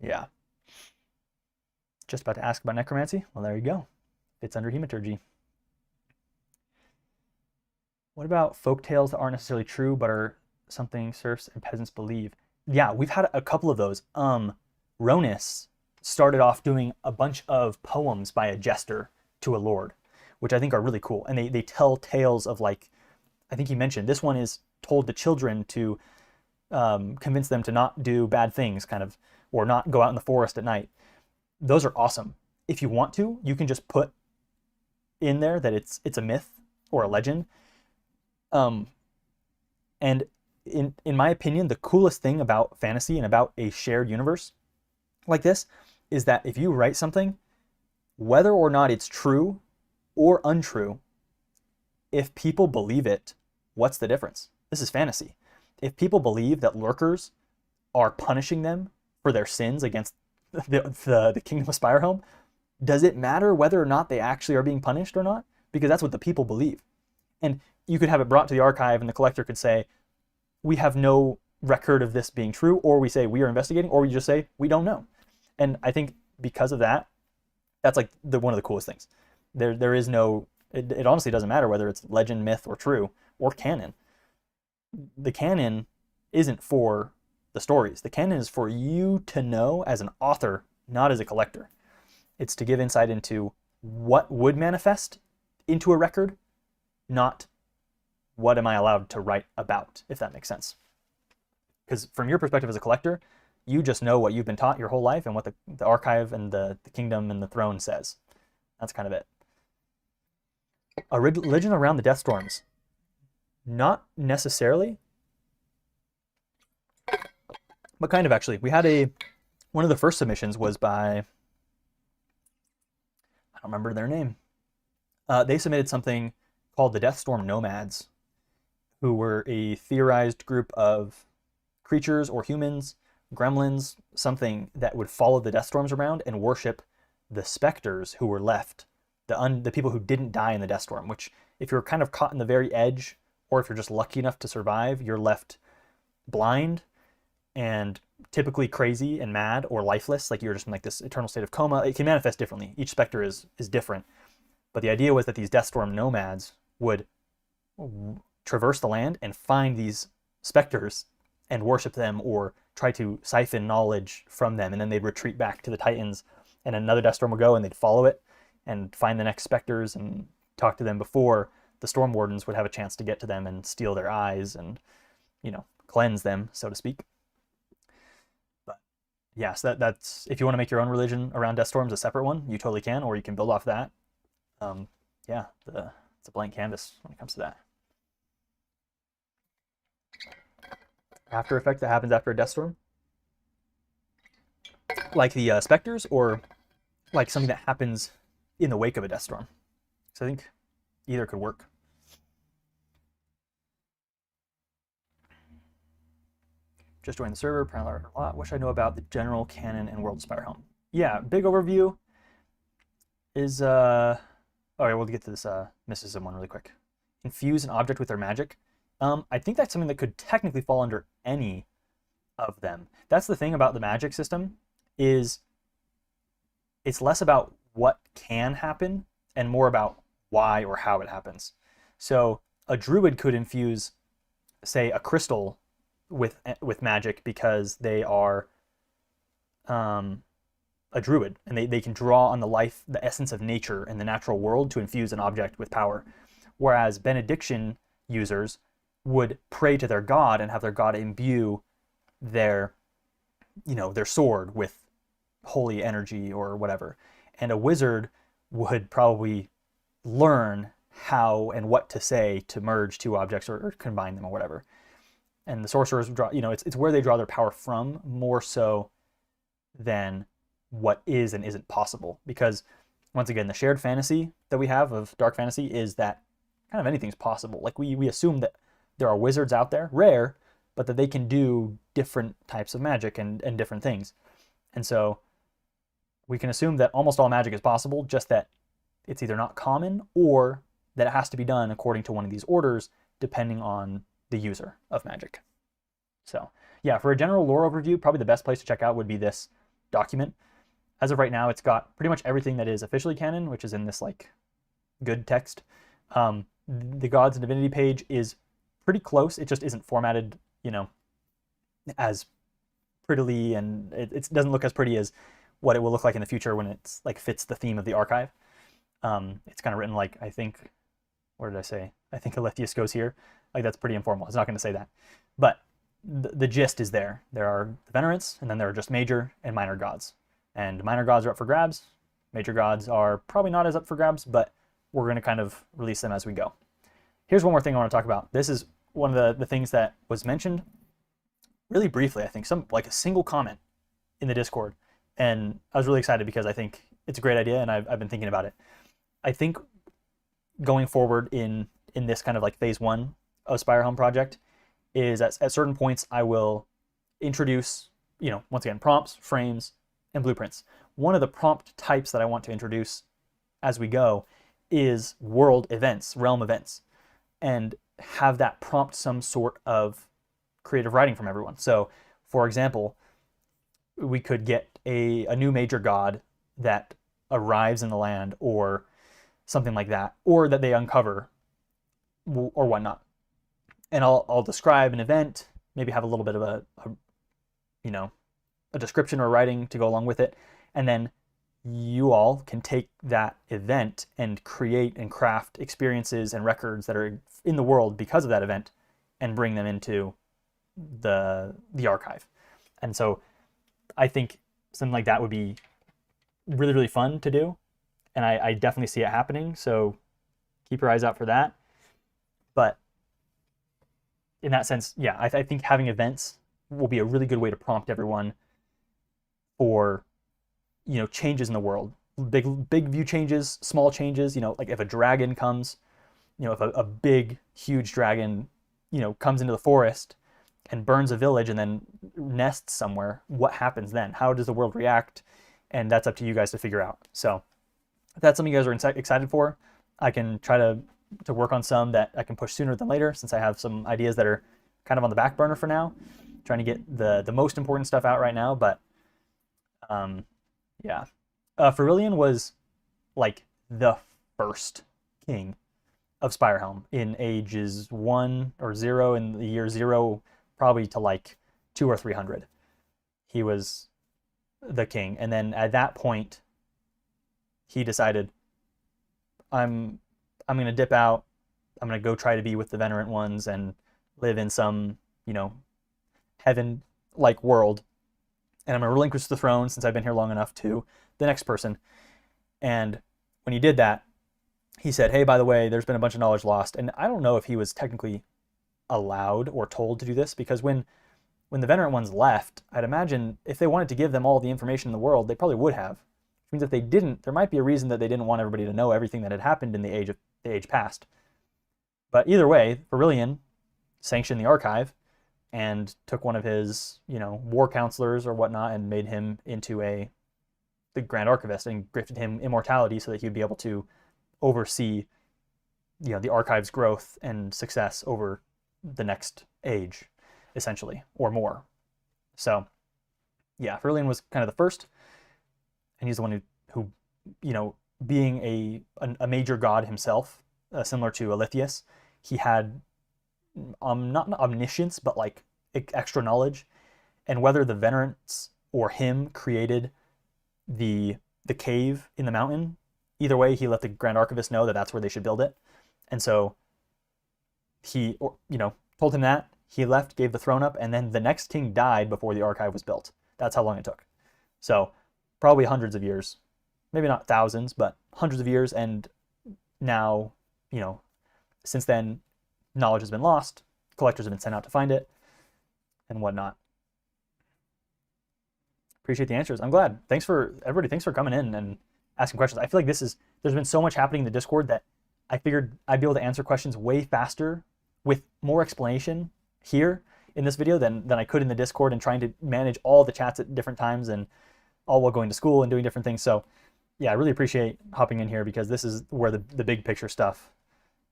yeah. Just about to ask about necromancy? Well, there you go. It's under hematurgy. What about folk tales that aren't necessarily true, but are something serfs and peasants believe? Yeah, we've had a couple of those. Ronus started off doing a bunch of poems by a jester to a lord, which I think are really cool. And they tell tales of like I think he mentioned this one is told to children to convince them to not do bad things, kind of, or not go out in the forest at night. Those are awesome. If you want to, you can just put in there that it's a myth or a legend. And in my opinion, the coolest thing about fantasy and about a shared universe like this is that if you write something, whether or not it's true or untrue, if people believe it, what's the difference? This is fantasy. If people believe that lurkers are punishing them for their sins against the kingdom of SpireHelm, does it matter whether or not they actually are being punished or not? Because that's what the people believe. And you could have it brought to the archive and the collector could say, we have no record of this being true, or we say we are investigating, or we just say we don't know. And I think because of that, that's like one of the coolest things. There is no, it honestly doesn't matter whether it's legend, myth, or true, or canon. The canon isn't for the stories. The canon is for you to know as an author, not as a collector. It's to give insight into what would manifest into a record, not what am I allowed to write about, if that makes sense. Because from your perspective as a collector, you just know what you've been taught your whole life and what the archive and the kingdom and the throne says. That's kind of it. A religion around the Deathstorms. Not necessarily, but kind of actually. We had one of the first submissions was by, I don't remember their name. They submitted something called the Deathstorm Nomads, who were a theorized group of creatures or humans, gremlins, something that would follow the Deathstorms around and worship the specters who were left, the people who didn't die in the Deathstorm, which if you're kind of caught in the very edge, or if you're just lucky enough to survive, you're left blind and typically crazy and mad or lifeless, like you're just in like this eternal state of coma. It can manifest differently. Each specter is different. But the idea was that these Deathstorm nomads would traverse the land and find these specters and worship them or try to siphon knowledge from them, and then they'd retreat back to the Titans, and another Deathstorm would go and they'd follow it and find the next specters and talk to them before the Storm Wardens would have a chance to get to them and steal their eyes and, you know, cleanse them, so to speak. But yes, that's if you want to make your own religion around Deathstorms, a separate one, you totally can, or you can build off that. Yeah, it's a blank canvas when it comes to that. After effect that happens after a Deathstorm, like the specters, or like something that happens in the wake of a Deathstorm. So I think either could work. Just joined the server, apparently learned a lot. What should I know about the general canon and World of SpireHelm? Yeah, big overview is okay, we'll get to this mysticism one really quick. Infuse an object with their magic. I think that's something that could technically fall under any of them. That's the thing about the magic system, is it's less about what can happen and more about why or how it happens. So a druid could infuse, say, a crystal with magic because they are a druid, and they can draw on the essence of nature and the natural world to infuse an object with power. Whereas benediction users would pray to their god and have their god imbue their sword with holy energy or whatever. And a wizard would probably learn how and what to say to merge two objects or combine them or whatever. And the sorcerers draw, it's where they draw their power from more so than what is and isn't possible. Because once again, the shared fantasy that we have of dark fantasy is that kind of anything's possible. Like we assume that there are wizards out there, rare, but that they can do different types of magic and different things. And so we can assume that almost all magic is possible, just that it's either not common or that it has to be done according to one of these orders, depending on the user of magic. So yeah, for a general lore overview, probably the best place to check out would be this document. As of right now, it's got pretty much everything that is officially canon, which is in this like good text. The Gods and Divinity page is pretty close. It just isn't formatted, as prettily, and it doesn't look as pretty as what it will look like in the future when it's like fits the theme of the archive. It's kind of written like, I think, where did I say? I think Alethius goes here. Like, that's pretty informal. It's not going to say that. But the gist is there. There are the Venerants, and then there are just major and minor gods. And minor gods are up for grabs. Major gods are probably not as up for grabs, but we're going to kind of release them as we go. Here's one more thing I want to talk about. This is one of the things that was mentioned really briefly, I think, like a single comment in the Discord. And I was really excited because I think it's a great idea, and I've been thinking about it. I think going forward in this kind of like phase 1 of SpireHelm project is at certain points I will introduce, once again, prompts, frames, and blueprints. One of the prompt types that I want to introduce as we go is world events, realm events, and have that prompt some sort of creative writing from everyone. So, for example, we could get a new major god that arrives in the land or something like that, or that they uncover or whatnot. And I'll describe an event, maybe have a little bit of a description or writing to go along with it. And then you all can take that event and create and craft experiences and records that are in the world because of that event and bring them into the archive. And so I think something like that would be really, really fun to do. And I definitely see it happening. So keep your eyes out for that. But in that sense, yeah, I think having events will be a really good way to prompt everyone for, changes in the world. Big view changes, small changes, like if a dragon comes, if a big, huge dragon, comes into the forest and burns a village and then nests somewhere, what happens then? How does the world react? And that's up to you guys to figure out. So if that's something you guys are excited for, I can try to work on some that I can push sooner than later, since I have some ideas that are kind of on the back burner for now. Trying to get the most important stuff out right now, but yeah. Ferilion was like the first king of SpireHelm in ages 1 or 0, in the year 0 probably to like 200 or 300. He was the king, and then at that point he decided, I'm going to dip out. I'm going to go try to be with the Venerant ones and live in some, heaven-like world. And I'm going to relinquish the throne, since I've been here long enough, to the next person. And when he did that, he said, hey, by the way, there's been a bunch of knowledge lost. And I don't know if he was technically allowed or told to do this, because when the Venerant ones left, I'd imagine if they wanted to give them all the information in the world, they probably would have. Which means if they didn't, there might be a reason that they didn't want everybody to know everything that had happened in the age past. But either way, Ferilion sanctioned the archive and took one of his, war counselors or whatnot and made him into the Grand Archivist and gifted him immortality so that he'd be able to oversee, the archive's growth and success over the next age, essentially, or more. So, yeah, Ferilion was kind of the first, and he's the one who being a major god himself, similar to Alythius, he had not omniscience, but like extra knowledge. And whether the Venerants or him created the cave in the mountain, either way, he let the Grand Archivist know that that's where they should build it. And so he, told him that. He left, gave the throne up, and then the next king died before the archive was built. That's how long it took. So probably hundreds of years, maybe not thousands, but hundreds of years. And now, since then, knowledge has been lost. Collectors have been sent out to find it and whatnot. Appreciate the answers. I'm glad. Thanks for everybody. Thanks for coming in and asking questions. I feel like there's been so much happening in the Discord that I figured I'd be able to answer questions way faster with more explanation here in this video than I could in the Discord, and trying to manage all the chats at different times and all while going to school and doing different things. So yeah, I really appreciate hopping in here, because this is where the big picture stuff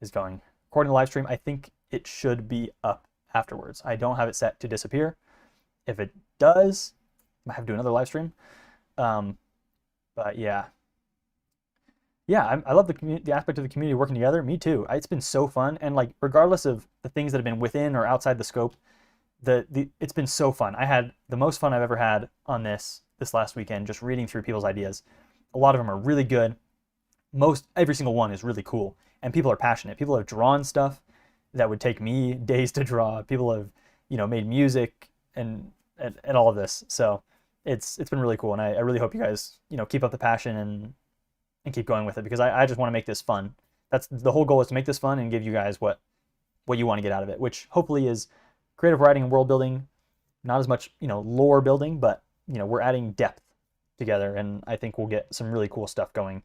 is going. According to the live stream, I think it should be up afterwards. I don't have it set to disappear. If it does, I might have to do another live stream. But yeah. Yeah, I love the aspect of the community working together. Me too. It's been so fun, and like regardless of the things that have been within or outside the scope, it's been so fun. I had the most fun I've ever had on this last weekend, just reading through people's ideas. A lot of them are really good. Every single one is really cool, and people are passionate. People have drawn stuff, that would take me days to draw. People have, made music and all of this. So it's been really cool, and I really hope you guys, keep up the passion and keep going with it, because I just want to make this fun. That's the whole goal, is to make this fun and give you guys what you want to get out of it, which hopefully is creative writing and world building. Not as much, lore building, but we're adding depth together, and I think we'll get some really cool stuff going.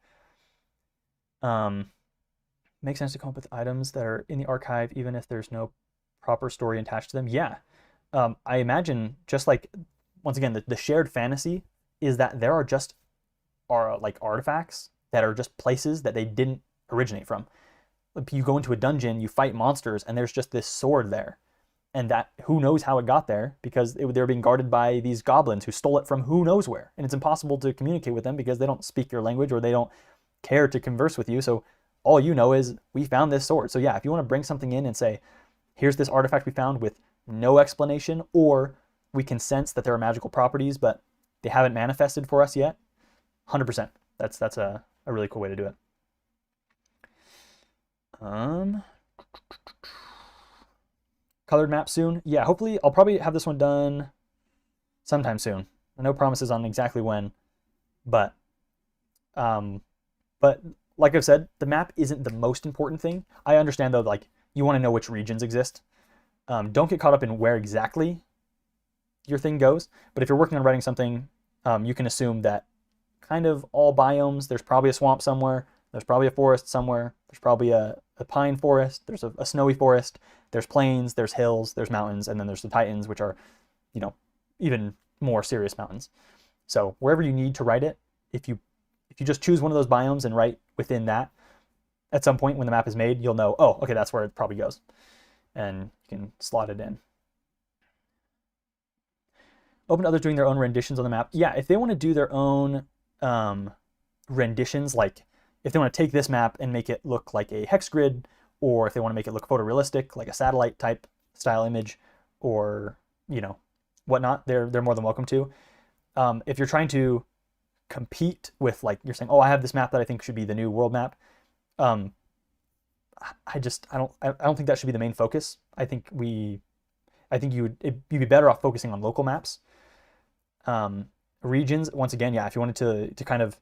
Makes sense to come up with items that are in the archive even if there's no proper story attached to them. Yeah. I imagine, just like, once again, the shared fantasy is that there are like artifacts that are just places that they didn't originate from. You go into a dungeon, you fight monsters, and there's just this sword there. And that, who knows how it got there, because they're being guarded by these goblins who stole it from who knows where. And it's impossible to communicate with them because they don't speak your language, or they don't care to converse with you. So all you know is, we found this sword. So yeah, if you want to bring something in and say, here's this artifact we found with no explanation, or we can sense that there are magical properties, but they haven't manifested for us yet, 100%. That's a really cool way to do it. Colored map soon. Yeah, hopefully I'll probably have this one done sometime soon. No promises on exactly when, but like I've said, the map isn't the most important thing. I understand though, like, you want to know which regions exist. Don't get caught up in where exactly your thing goes, but if you're working on writing something, you can assume that kind of all biomes, there's probably a swamp somewhere, there's probably a forest somewhere, there's probably a pine forest, there's a snowy forest, there's plains, there's hills, there's mountains, and then there's the Titans, which are, even more serious mountains. So wherever you need to write it, if you just choose one of those biomes and write within that, at some point when the map is made, you'll know, oh, okay, that's where it probably goes. And you can slot it in. Open to others doing their own renditions on the map. Yeah, if they want to do their own renditions, like if they want to take this map and make it look like a hex grid, or if they want to make it look photorealistic, like a satellite type style image, or whatnot, they're more than welcome to. If you're trying to compete with, like, you're saying, oh, I have this map that I think should be the new world map, I don't think that should be the main focus. I think you'd be better off focusing on local maps. Regions, once again, yeah, if you wanted to kind of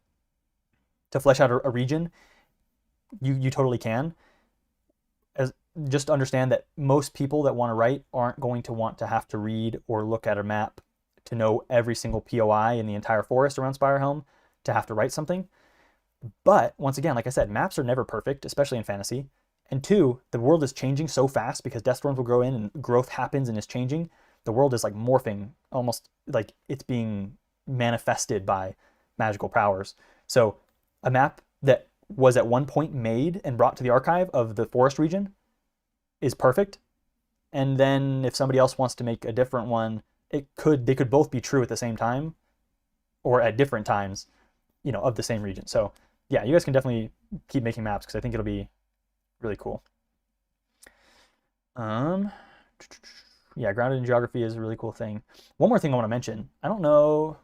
to flesh out a region, you totally can. Just understand that most people that want to write aren't going to want to have to read or look at a map to know every single POI in the entire forest around SpireHelm to have to write something. But once again, like I said, maps are never perfect, especially in fantasy. And two, the world is changing so fast because death storms will grow in and growth happens and is changing. The world is like morphing, almost like it's being manifested by magical powers. So a map that was at one point made and brought to the archive of the forest region is perfect. And then if somebody else wants to make a different one, they could both be true at the same time or at different times, of the same region. So yeah, you guys can definitely keep making maps because I think it'll be really cool. Yeah, grounded in geography is a really cool thing. One more thing I want to mention. I don't know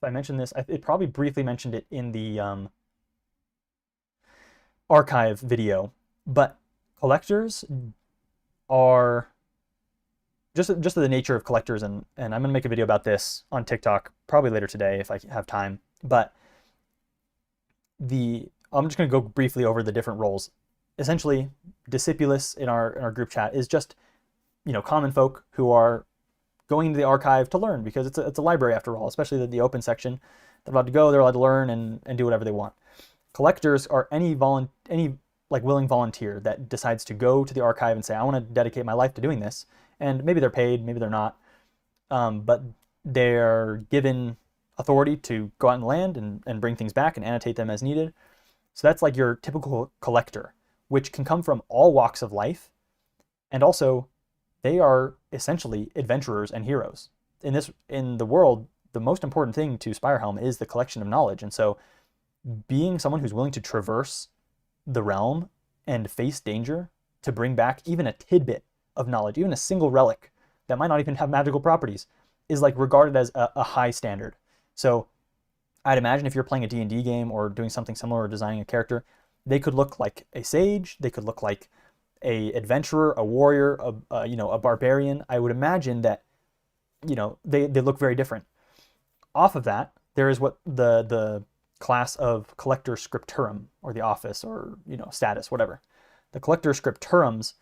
if I mentioned this. It probably briefly mentioned it in the archive video, but collectors are just the nature of collectors, and I'm gonna make a video about this on TikTok probably later today if I have time. But I'm just gonna go briefly over the different roles. Essentially, Discipulus in our group chat is just common folk who are going to the archive to learn, because it's a library after all, especially the open section. They're allowed to go, they're allowed to learn and do whatever they want. Collectors are any willing volunteer that decides to go to the archive and say, I want to dedicate my life to doing this. And maybe they're paid, maybe they're not, but they're given authority to go out in the land and bring things back and annotate them as needed. So that's like your typical collector, which can come from all walks of life. And also, they are essentially adventurers and heroes. In the world, the most important thing to SpireHelm is the collection of knowledge. And so being someone who's willing to traverse the realm and face danger to bring back even a tidbit of knowledge, even a single relic that might not even have magical properties, is like regarded as a high standard. So I'd imagine if you're playing a D&D game or doing something similar or designing a character, they could look like a sage, they could look like a adventurer, a warrior, a barbarian, I would imagine that, they look very different. Off of that, there is what the class of collector scriptorum, or the office, or status, whatever. The collector scriptorums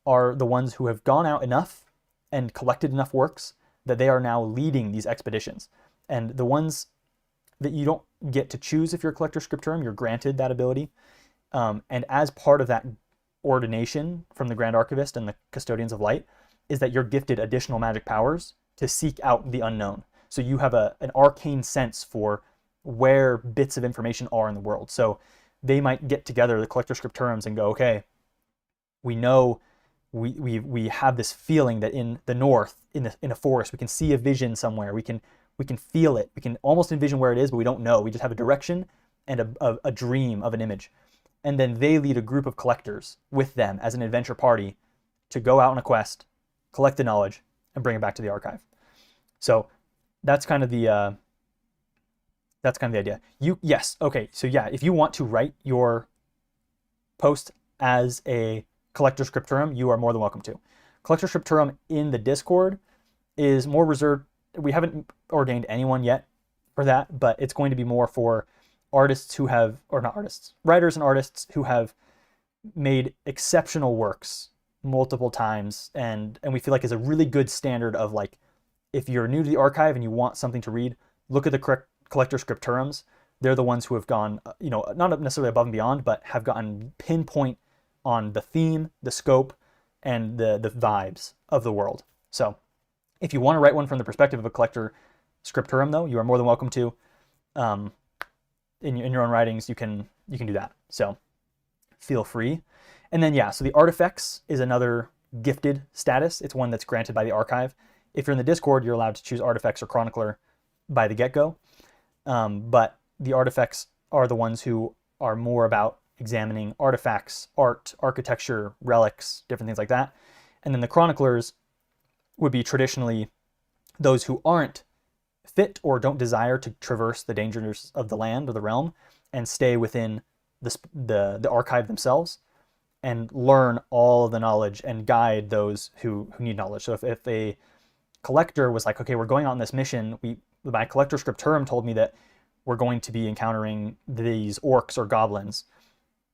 are the ones who have gone out enough and collected enough works that they are now leading these expeditions. And the ones that you don't get to choose if you're a collector scriptorum, you're granted that ability. And as part of that ordination from the Grand Archivist and the Custodians of Light is that you're gifted additional magic powers to seek out the unknown. So you have an arcane sense for where bits of information are in the world. So they might get together, the collector scriptorums, and go, okay, we know we have this feeling that in the north, in a forest, we can see a vision somewhere. We can feel it. We can almost envision where it is, but we don't know. We just have a direction and a dream of an image. And then they lead a group of collectors with them as an adventure party to go out on a quest, collect the knowledge, and bring it back to the archive. So that's kind of the idea. If you want to write your post as a collector scriptorum, you are more than welcome to. Collector scriptorum in the Discord is more reserved. We haven't ordained anyone yet for that, but it's going to be more for artists who have, or not artists, writers and artists who have made exceptional works multiple times, and we feel like is a really good standard of, like, if you're new to the archive and you want something to read, look at the correct collector scriptorums. They're the ones who have gone, not necessarily above and beyond, but have gotten pinpoint on the theme, the scope, and the vibes of the world. So if you want to write one from the perspective of a collector scriptorum, though, you are more than welcome to. In your own writings, you can do that. So feel free. And then, so the artifacts is another gifted status. It's one that's granted by the archive. If you're in the Discord, you're allowed to choose artifacts or chronicler by the get-go. But the artifacts are the ones who are more about examining artifacts, art, architecture, relics, different things like that. And then the chroniclers would be traditionally those who aren't fit or don't desire to traverse the dangers of the land or the realm and stay within the archive themselves and learn all of the knowledge and guide those who need knowledge. So if a collector was like, okay, we're going on this mission, my collector scriptorum told me that we're going to be encountering these orcs or goblins,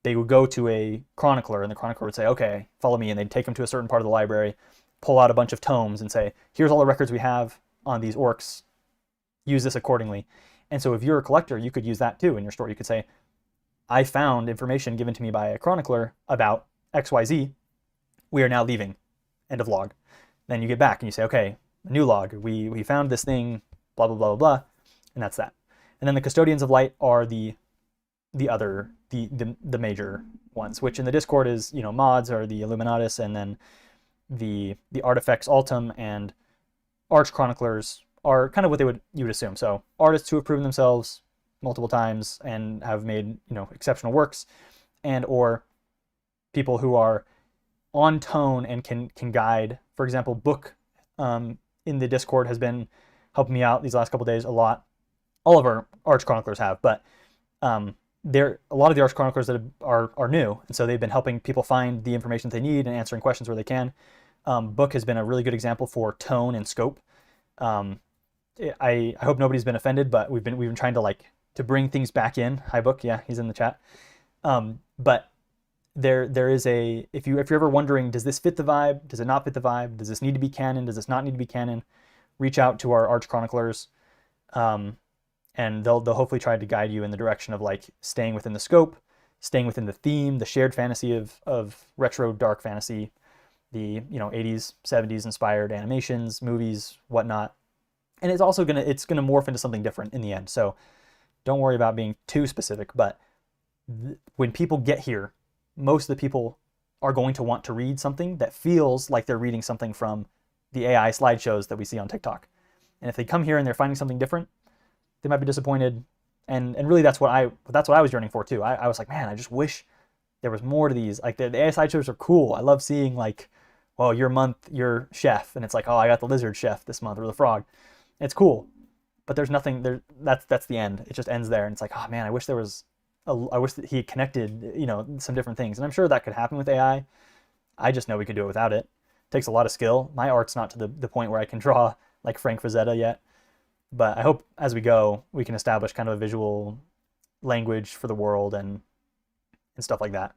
they would go to a chronicler, and the chronicler would say, okay, follow me, and they'd take them to a certain part of the library, pull out a bunch of tomes and say, here's all the records we have on these orcs, use this accordingly. And so if you're a collector, you could use that too in your story. You could say, I found information given to me by a chronicler about XYZ. We are now leaving. End of log. Then you get back and you say, okay, a new log. We found this thing, blah, blah, blah, blah, blah. And that's that. And then the Custodians of Light are the major ones, which in the Discord is, mods are the Illuminatus, and then the Artifacts Altum and Arch Chroniclers are kind of what you would assume. So artists who have proven themselves multiple times and have made, exceptional works, and or people who are on tone and can guide. For example, Book in the Discord has been helping me out these last couple days a lot. All of our Arch Chroniclers have, but a lot of the Arch Chroniclers that are new, and so they've been helping people find the information that they need and answering questions where they can. Book has been a really good example for tone and scope. I hope nobody's been offended, but we've been trying to bring things back in. Hi, Book. Yeah, he's in the chat. But there is if you're ever wondering, does this fit the vibe? Does it not fit the vibe? Does this need to be canon? Does this not need to be canon? Reach out to our Arch Chroniclers, and they'll hopefully try to guide you in the direction of staying within the scope, staying within the theme, the shared fantasy of retro dark fantasy, the 80s, 70s inspired animations, movies, whatnot. And it's also gonna morph into something different in the end. So don't worry about being too specific. But when people get here, most of the people are going to want to read something that feels like they're reading something from the AI slideshows that we see on TikTok. And if they come here and they're finding something different, they might be disappointed. And really that's what I was yearning for too. I was like, man, I just wish there was more to these. Like the AI slideshows are cool. I love seeing well, your month, your chef, and it's like, oh, I got the lizard chef this month, or the frog. It's cool, but there's nothing there. That's the end. It just ends there, and it's like, oh man, I wish that he had connected, some different things. And I'm sure that could happen with AI. I just know we could do it without it. Takes a lot of skill. My art's not to the point where I can draw like Frank Frazetta yet, but I hope as we go we can establish kind of a visual language for the world and stuff like that.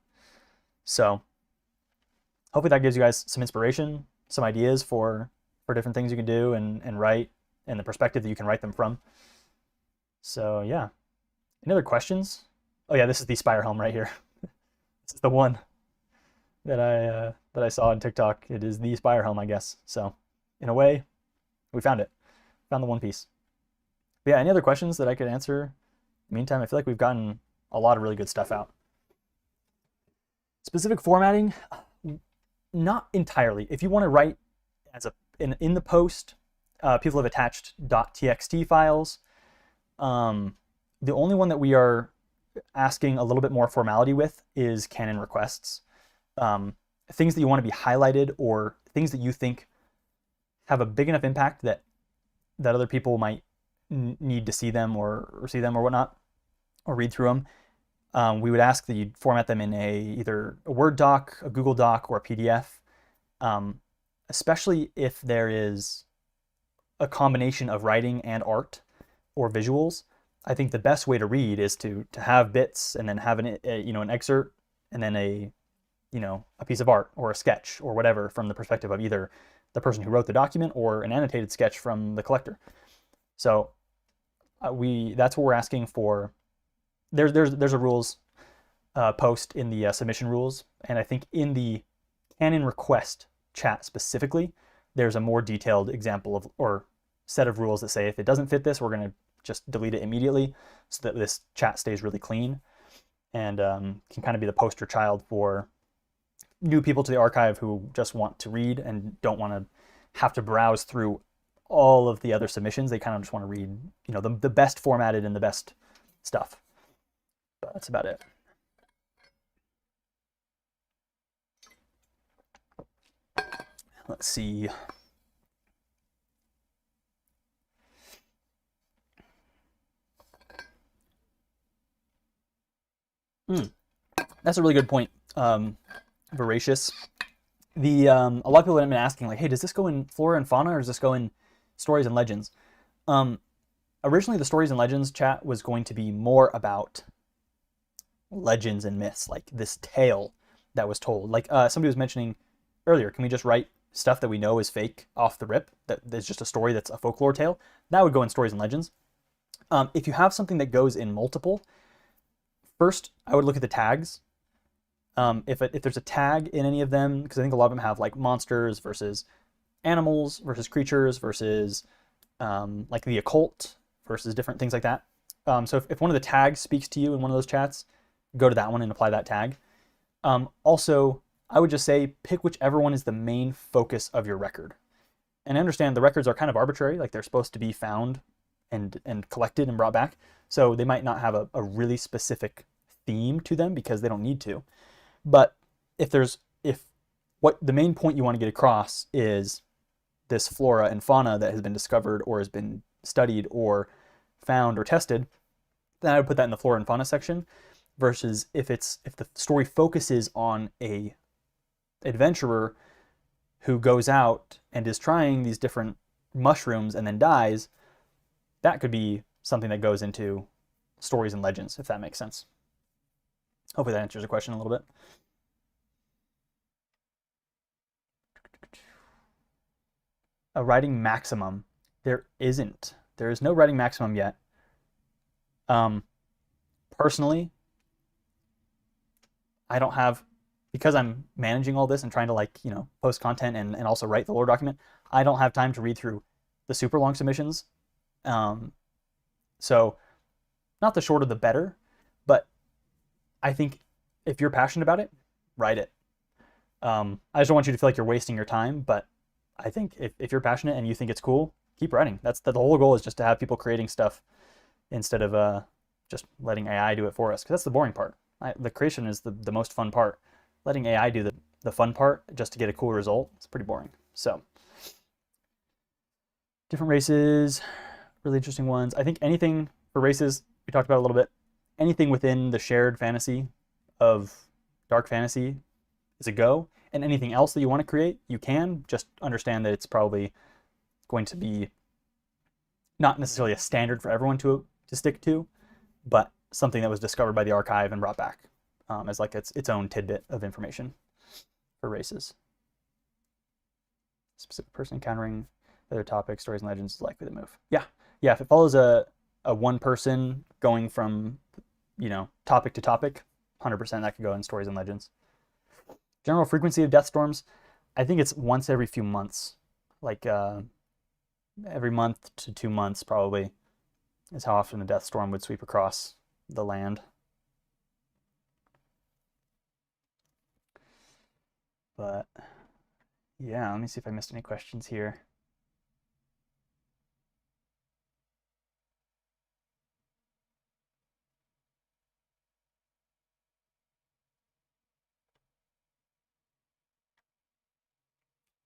So hopefully that gives you guys some inspiration, some ideas for different things you can do and write, and the perspective that you can write them from. So yeah, any other questions? Oh yeah, this is the SpireHelm right here. This is the one that I saw on TikTok. It is the SpireHelm, I guess. So in a way, we found it. Found the one piece. But yeah, any other questions that I could answer? In the meantime, I feel like we've gotten a lot of really good stuff out. Specific formatting, not entirely. If you want to write as in the post, people have attached .txt files. The only one that we are asking a little bit more formality with is canon requests. Things that you want to be highlighted, or things that you think have a big enough impact that other people might need to see them or see them or whatnot, or read through them. We would ask that you format them in either a Word doc, a Google Doc, or a PDF, especially if there is a combination of writing and art or visuals. I think the best way to read is to have bits and then have an excerpt and then a piece of art or a sketch or whatever from the perspective of either the person who wrote the document or an annotated sketch from the collector. So that's what we're asking for. There's a rules post in the submission rules, and I think in the canon request chat specifically, there's a more detailed example of or set of rules that say if it doesn't fit this, we're going to just delete it immediately, so that this chat stays really clean and can kind of be the poster child for new people to the archive who just want to read and don't want to have to browse through all of the other submissions. They kind of just want to read, the best formatted and the best stuff. But that's about it. Let's see. That's a really good point. Voracious. A lot of people have been asking, like, hey, does this go in flora and fauna or does this go in stories and legends? Originally, the stories and legends chat was going to be more about legends and myths, like this tale that was told. Like somebody was mentioning earlier, can we just write stuff that we know is fake off the rip, that there's just a story that's a folklore tale? That would go in stories and legends. If you have something that goes in multiple, first I would look at the tags. If there's a tag in any of them, because I think a lot of them have like monsters versus animals versus creatures versus like the occult versus different things like that. So if one of the tags speaks to you in one of those chats, go to that one and apply that tag. Also, I would just say pick whichever one is the main focus of your record. And I understand the records are kind of arbitrary, like they're supposed to be found and collected and brought back. So they might not have a really specific theme to them because they don't need to. But if what the main point you want to get across is this flora and fauna that has been discovered or has been studied or found or tested, then I would put that in the flora and fauna section. Versus if the story focuses on a adventurer who goes out and is trying these different mushrooms and then dies, that could be something that goes into stories and legends, if that makes sense. Hopefully that answers the question a little bit. A writing maximum. There isn't. There is no writing maximum yet. Personally, I don't have, because I'm managing all this and trying to post content and also write the lore document, I don't have time to read through the super long submissions. So not the shorter the better, but I think if you're passionate about it, write it. I just don't want you to feel like you're wasting your time, but I think if you're passionate and you think it's cool, keep writing. That's the whole goal, is just to have people creating stuff instead of just letting AI do it for us, because that's the boring part. The creation is the most fun part. Letting AI do the fun part just to get a cool result, it's pretty boring. So different races, really interesting ones. I think anything for races, we talked about a little bit, anything within the shared fantasy of dark fantasy is a go. and anything else that you want to create, you can. Just understand that it's probably going to be not necessarily a standard for everyone to stick to, but something that was discovered by the archive and brought back as like its own tidbit of information for races. Specific person encountering other topics, stories, and legends is likely to move. Yeah. If it follows a one person going from, topic to topic, 100% that could go in stories and legends. General frequency of death storms, I think it's once every few months, like every month to 2 months probably is how often a death storm would sweep across the land. But yeah, let me see if I missed any questions here.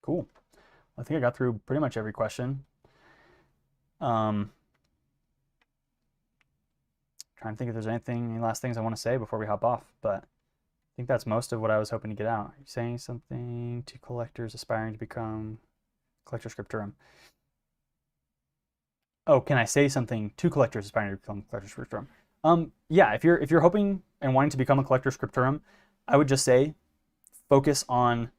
Cool. I think I got through pretty much every question. Trying to think if there's any last things I want to say before we hop off, but I think that's most of what I was hoping to get out. Are you saying something to collectors aspiring to become Collector Scriptorum? Oh, can I say something to collectors aspiring to become Collector Scriptorum? Yeah, if you're hoping and wanting to become a Collector Scriptorum, I would just say focus on,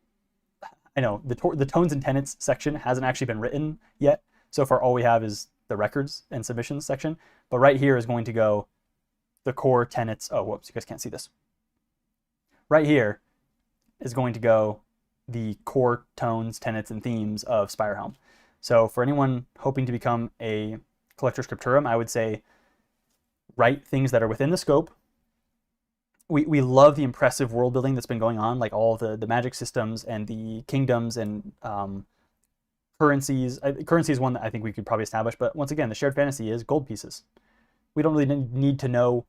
I know the tones and tenets section hasn't actually been written yet. So far, all we have is the records and submissions section. But right here is going to go the core tenets. Oh, whoops, you guys can't see this. Right here is going to go the core tones, tenets, and themes of SpireHelm. So for anyone hoping to become a Collector Scriptorum, I would say write things that are within the scope. We love the impressive world building that's been going on, like all the magic systems and the kingdoms and currencies. Currency is one that I think we could probably establish, but once again, the shared fantasy is gold pieces. We don't really need to know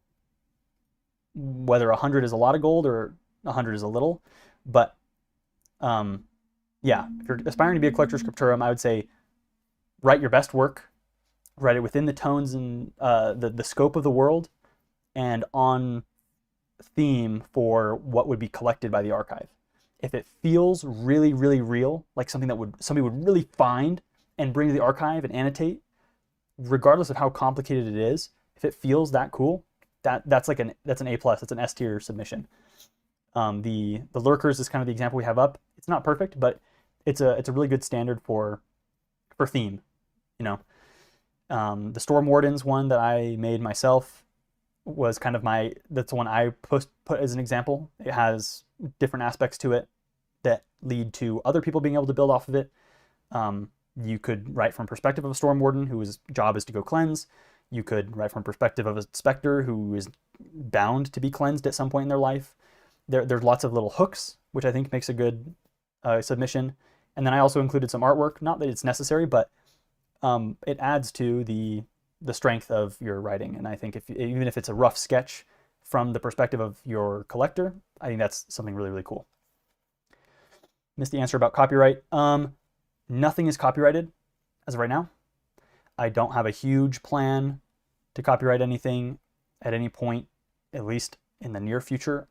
whether 100 is a lot of gold or 100 is a little, but yeah, if you're aspiring to be a Collector Scriptorum, I would say write your best work, write it within the tones and the scope of the world, and on theme for what would be collected by the archive. If it feels really, really real, like something that somebody would really find and bring to the archive and annotate, regardless of how complicated it is, if it feels that cool, that's an A+, that's an S tier submission. The lurkers is kind of the example we have up. It's not perfect, but it's a really good standard for theme. The Storm Wardens one that I made myself was kind of that's the one I put as an example. It has different aspects to it that lead to other people being able to build off of it. You could write from perspective of a Storm Warden whose job is to go cleanse. You could write from perspective of a Spectre who is bound to be cleansed at some point in their life. There's lots of little hooks, which I think makes a good submission. And then I also included some artwork, not that it's necessary, but it adds to the strength of your writing. And I think even if it's a rough sketch from the perspective of your collector, I think that's something really, really cool. Missed the answer about copyright. Nothing is copyrighted as of right now. I don't have a huge plan to copyright anything at any point, at least in the near future.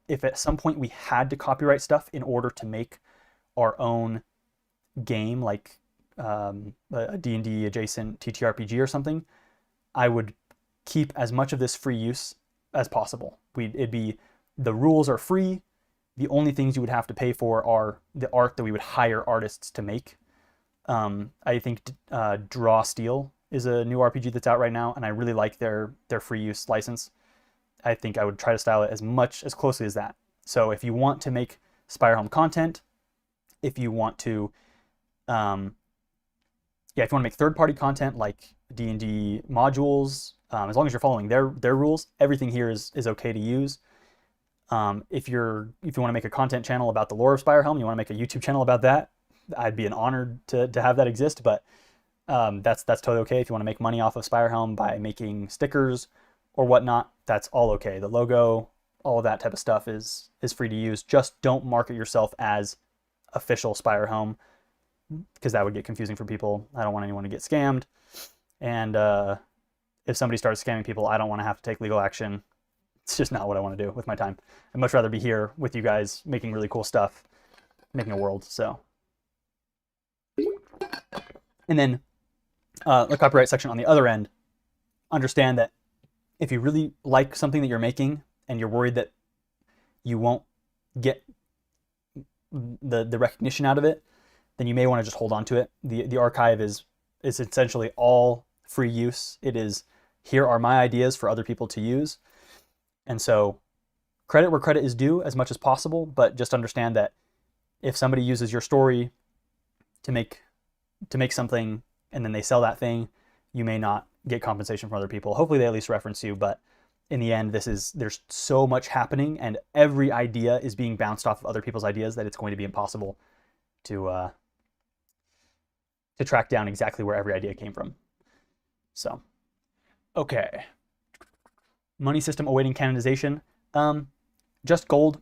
If at some point we had to copyright stuff in order to make our own game, like a D&D adjacent TTRPG or something, I would keep as much of this free use as possible. The rules are free. The only things you would have to pay for are the art that we would hire artists to make. I think Draw Steel is a new RPG that's out right now, and I really like their free use license. I think I would try to style it as closely as that. So if you want to make SpireHelm content, if you want to, if you want to make third-party content like D&D modules, as long as you're following their rules, everything here is okay to use. If you want to make a content channel about the lore of SpireHelm, you want to make a YouTube channel about that, I'd be an honor to have that exist. But that's totally okay. If you want to make money off of SpireHelm by making stickers or whatnot, that's all okay. The logo, all of that type of stuff is free to use. Just don't market yourself as official SpireHelm, because that would get confusing for people. I don't want anyone to get scammed. And if somebody starts scamming people, I don't want to have to take legal action. It's just not what I want to do with my time. I'd much rather be here with you guys making really cool stuff making a world. So, and then the copyright section on the other end, understand that if you really like something that you're making and you're worried that you won't get the recognition out of it, then you may want to just hold on to it. The archive is essentially all free use. It is, here are my ideas for other people to use. And so credit where credit is due as much as possible, but just understand that if somebody uses your story to make something and then they sell that thing, you may not get compensation from other people. Hopefully they at least reference you, but in the end, there's so much happening and every idea is being bounced off of other people's ideas that it's going to be impossible to track down exactly where every idea came from. So, okay. Money system awaiting canonization. Just gold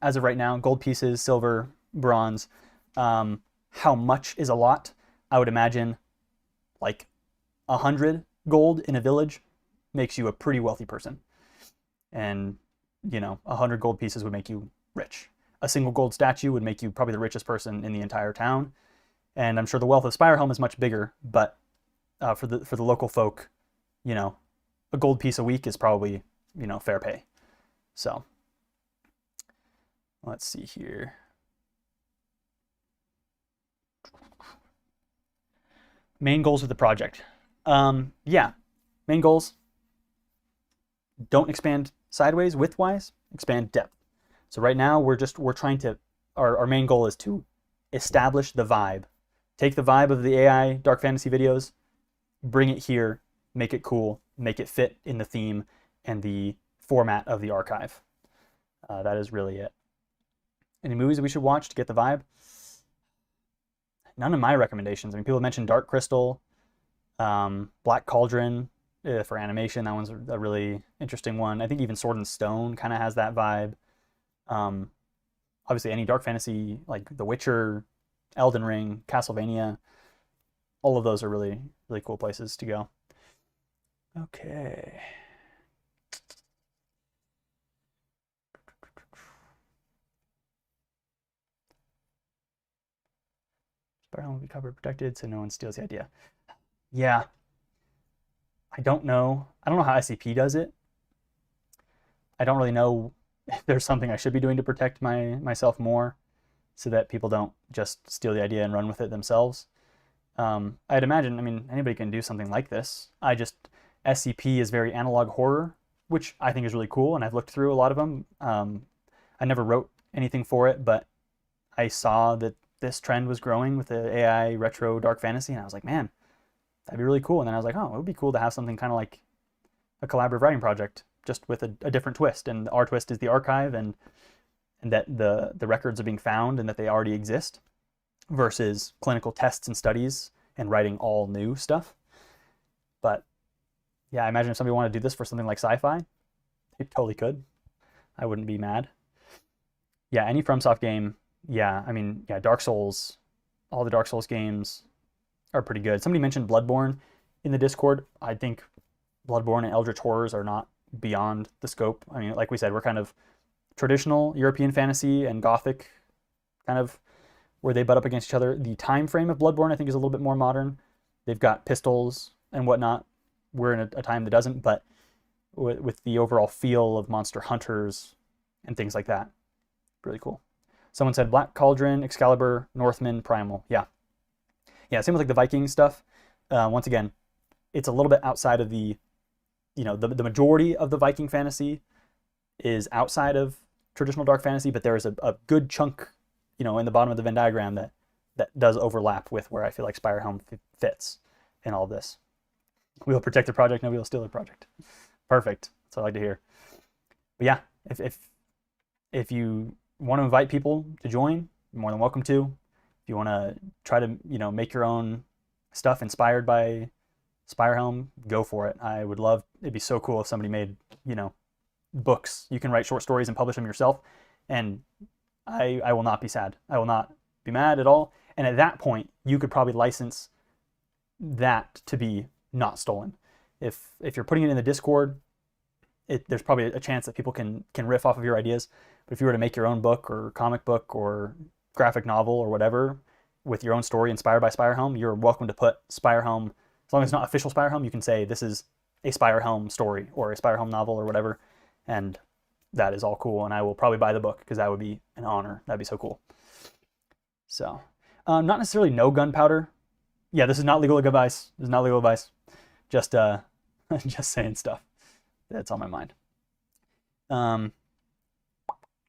as of right now. Gold pieces, silver, bronze. How much is a lot? I would imagine like 100 gold in a village makes you a pretty wealthy person. And, 100 gold pieces would make you rich. A single gold statue would make you probably the richest person in the entire town. And I'm sure the wealth of SpireHelm is much bigger, but for the local folk, a gold piece a week is probably, fair pay. So let's see here. Main goals of the project. Main goals. Don't expand sideways, widthwise, expand depth. So right now we're trying to, our main goal is to establish the vibe. Take the vibe of the AI dark fantasy videos, bring it here, make it cool, make it fit in the theme and the format of the archive. That is really it. Any movies that we should watch to get the vibe? None of my recommendations. I mean, people have mentioned Dark Crystal, Black Cauldron for animation. That one's a really interesting one. I think even Sword and Stone kind of has that vibe. Obviously, any dark fantasy like The Witcher, Elden Ring, Castlevania, all of those are really, really cool places to go. Okay. SpireHelm will be covered protected so no one steals the idea. Yeah. I don't know. I don't know how SCP does it. I don't really know if there's something I should be doing to protect myself more so that people don't just steal the idea and run with it themselves. I'd imagine, I mean, anybody can do something like this. SCP is very analog horror, which I think is really cool, and I've looked through a lot of them. I never wrote anything for it, but I saw that this trend was growing with the AI retro dark fantasy, and I was like, man, that'd be really cool. And then I was like, oh, it would be cool to have something kind of like a collaborative writing project, just with a different twist. And our twist is the archive and that the records are being found and that they already exist, versus clinical tests and studies and writing all new stuff. But yeah, I imagine if somebody wanted to do this for something like sci-fi, they totally could. I wouldn't be mad. Yeah, any FromSoft game. Yeah, I mean, yeah, Dark Souls, all the Dark Souls games are pretty good. Somebody mentioned Bloodborne in the Discord. I think Bloodborne and Eldritch Horrors are not beyond the scope. I mean, like we said, we're kind of traditional European fantasy and Gothic, kind of where they butt up against each other. The time frame of Bloodborne, I think, is a little bit more modern. They've got pistols and whatnot. We're in a time that doesn't, but with the overall feel of Monster Hunters and things like that. Really cool. Someone said Black Cauldron, Excalibur, Northman, Primal. Yeah. Yeah, same with like the Viking stuff. Once again, it's a little bit outside of the majority of the Viking fantasy is outside of traditional dark fantasy, but there is a good chunk, in the bottom of the Venn diagram that does overlap with where I feel like SpireHelm fits in all of this. We will protect the project, nobody will steal the project. Perfect. That's what I like to hear. But yeah, if you want to invite people to join, you're more than welcome to. If you want to try to, make your own stuff inspired by SpireHelm, go for it. I would love, it'd be so cool if somebody made, books. You can write short stories and publish them yourself, and I will not be sad. I will not be mad at all. And at that point, you could probably license that to be not stolen. If you're putting it in the Discord, there's probably a chance that people can riff off of your ideas. But if you were to make your own book or comic book or graphic novel or whatever with your own story inspired by SpireHelm, you're welcome to put SpireHelm, as long as it's not official SpireHelm, you can say this is a SpireHelm story or a SpireHelm novel or whatever, and that is all cool. And I will probably buy the book because that would be an honor. That'd be so cool. So, not necessarily no gunpowder. Yeah, this is not legal advice. This is not legal advice. Just just saying stuff that's on my mind. No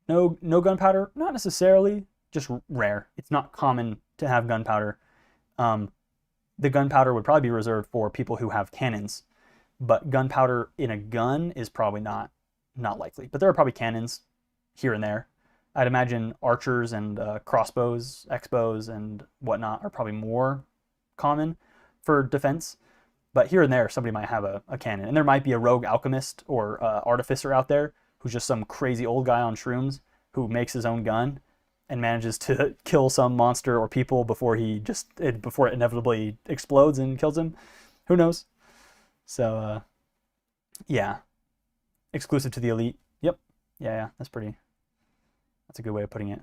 gunpowder, not necessarily, just rare. It's not common to have gunpowder. The gunpowder would probably be reserved for people who have cannons, but gunpowder in a gun is probably not likely. But there are probably cannons here and there. I'd imagine archers and crossbows, X-bows, and whatnot are probably more common for defense. But here and there, somebody might have a cannon. And there might be a rogue alchemist or artificer out there who's just some crazy old guy on shrooms who makes his own gun and manages to kill some monster or people before before it inevitably explodes and kills him. Who knows? So, yeah. Exclusive to the elite. Yep. Yeah, that's a good way of putting it.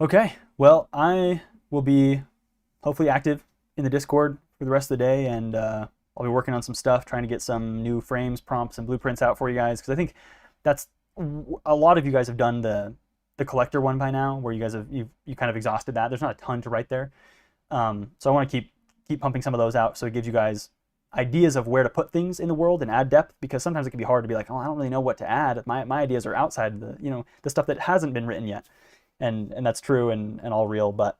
Okay, well, I will be hopefully active in the Discord for the rest of the day, and I'll be working on some stuff, trying to get some new frames, prompts, and blueprints out for you guys, because I think that's a lot of you guys have done the collector one by now, where you guys you kind of exhausted that. There's not a ton to write there, so I want to keep pumping some of those out, so it gives you guys ideas of where to put things in the world and add depth, because sometimes it can be hard to be like, oh, I don't really know what to add. My ideas are outside the stuff that hasn't been written yet, and that's true and all real. But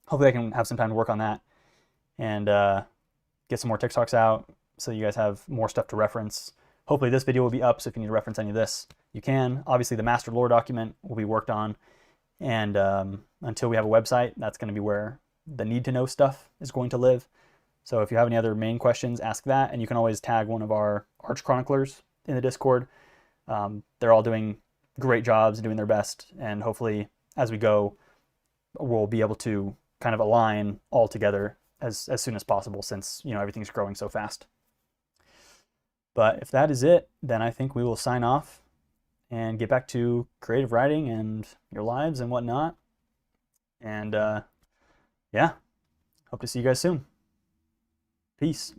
hopefully I can have some time to work on that and get some more TikToks out so you guys have more stuff to reference. Hopefully this video will be up, so if you need to reference any of this, you can. Obviously the master lore document will be worked on, and until we have a website, that's going to be where the need to know stuff is going to live. So if you have any other main questions, ask that, and you can always tag one of our Arch Chroniclers in the Discord. They're all doing great jobs and doing their best, and hopefully as we go, we'll be able to kind of align all together as soon as possible, since everything's growing so fast. But if that is it, then I think we will sign off and get back to creative writing and your lives and whatnot. And yeah, hope to see you guys soon. Peace.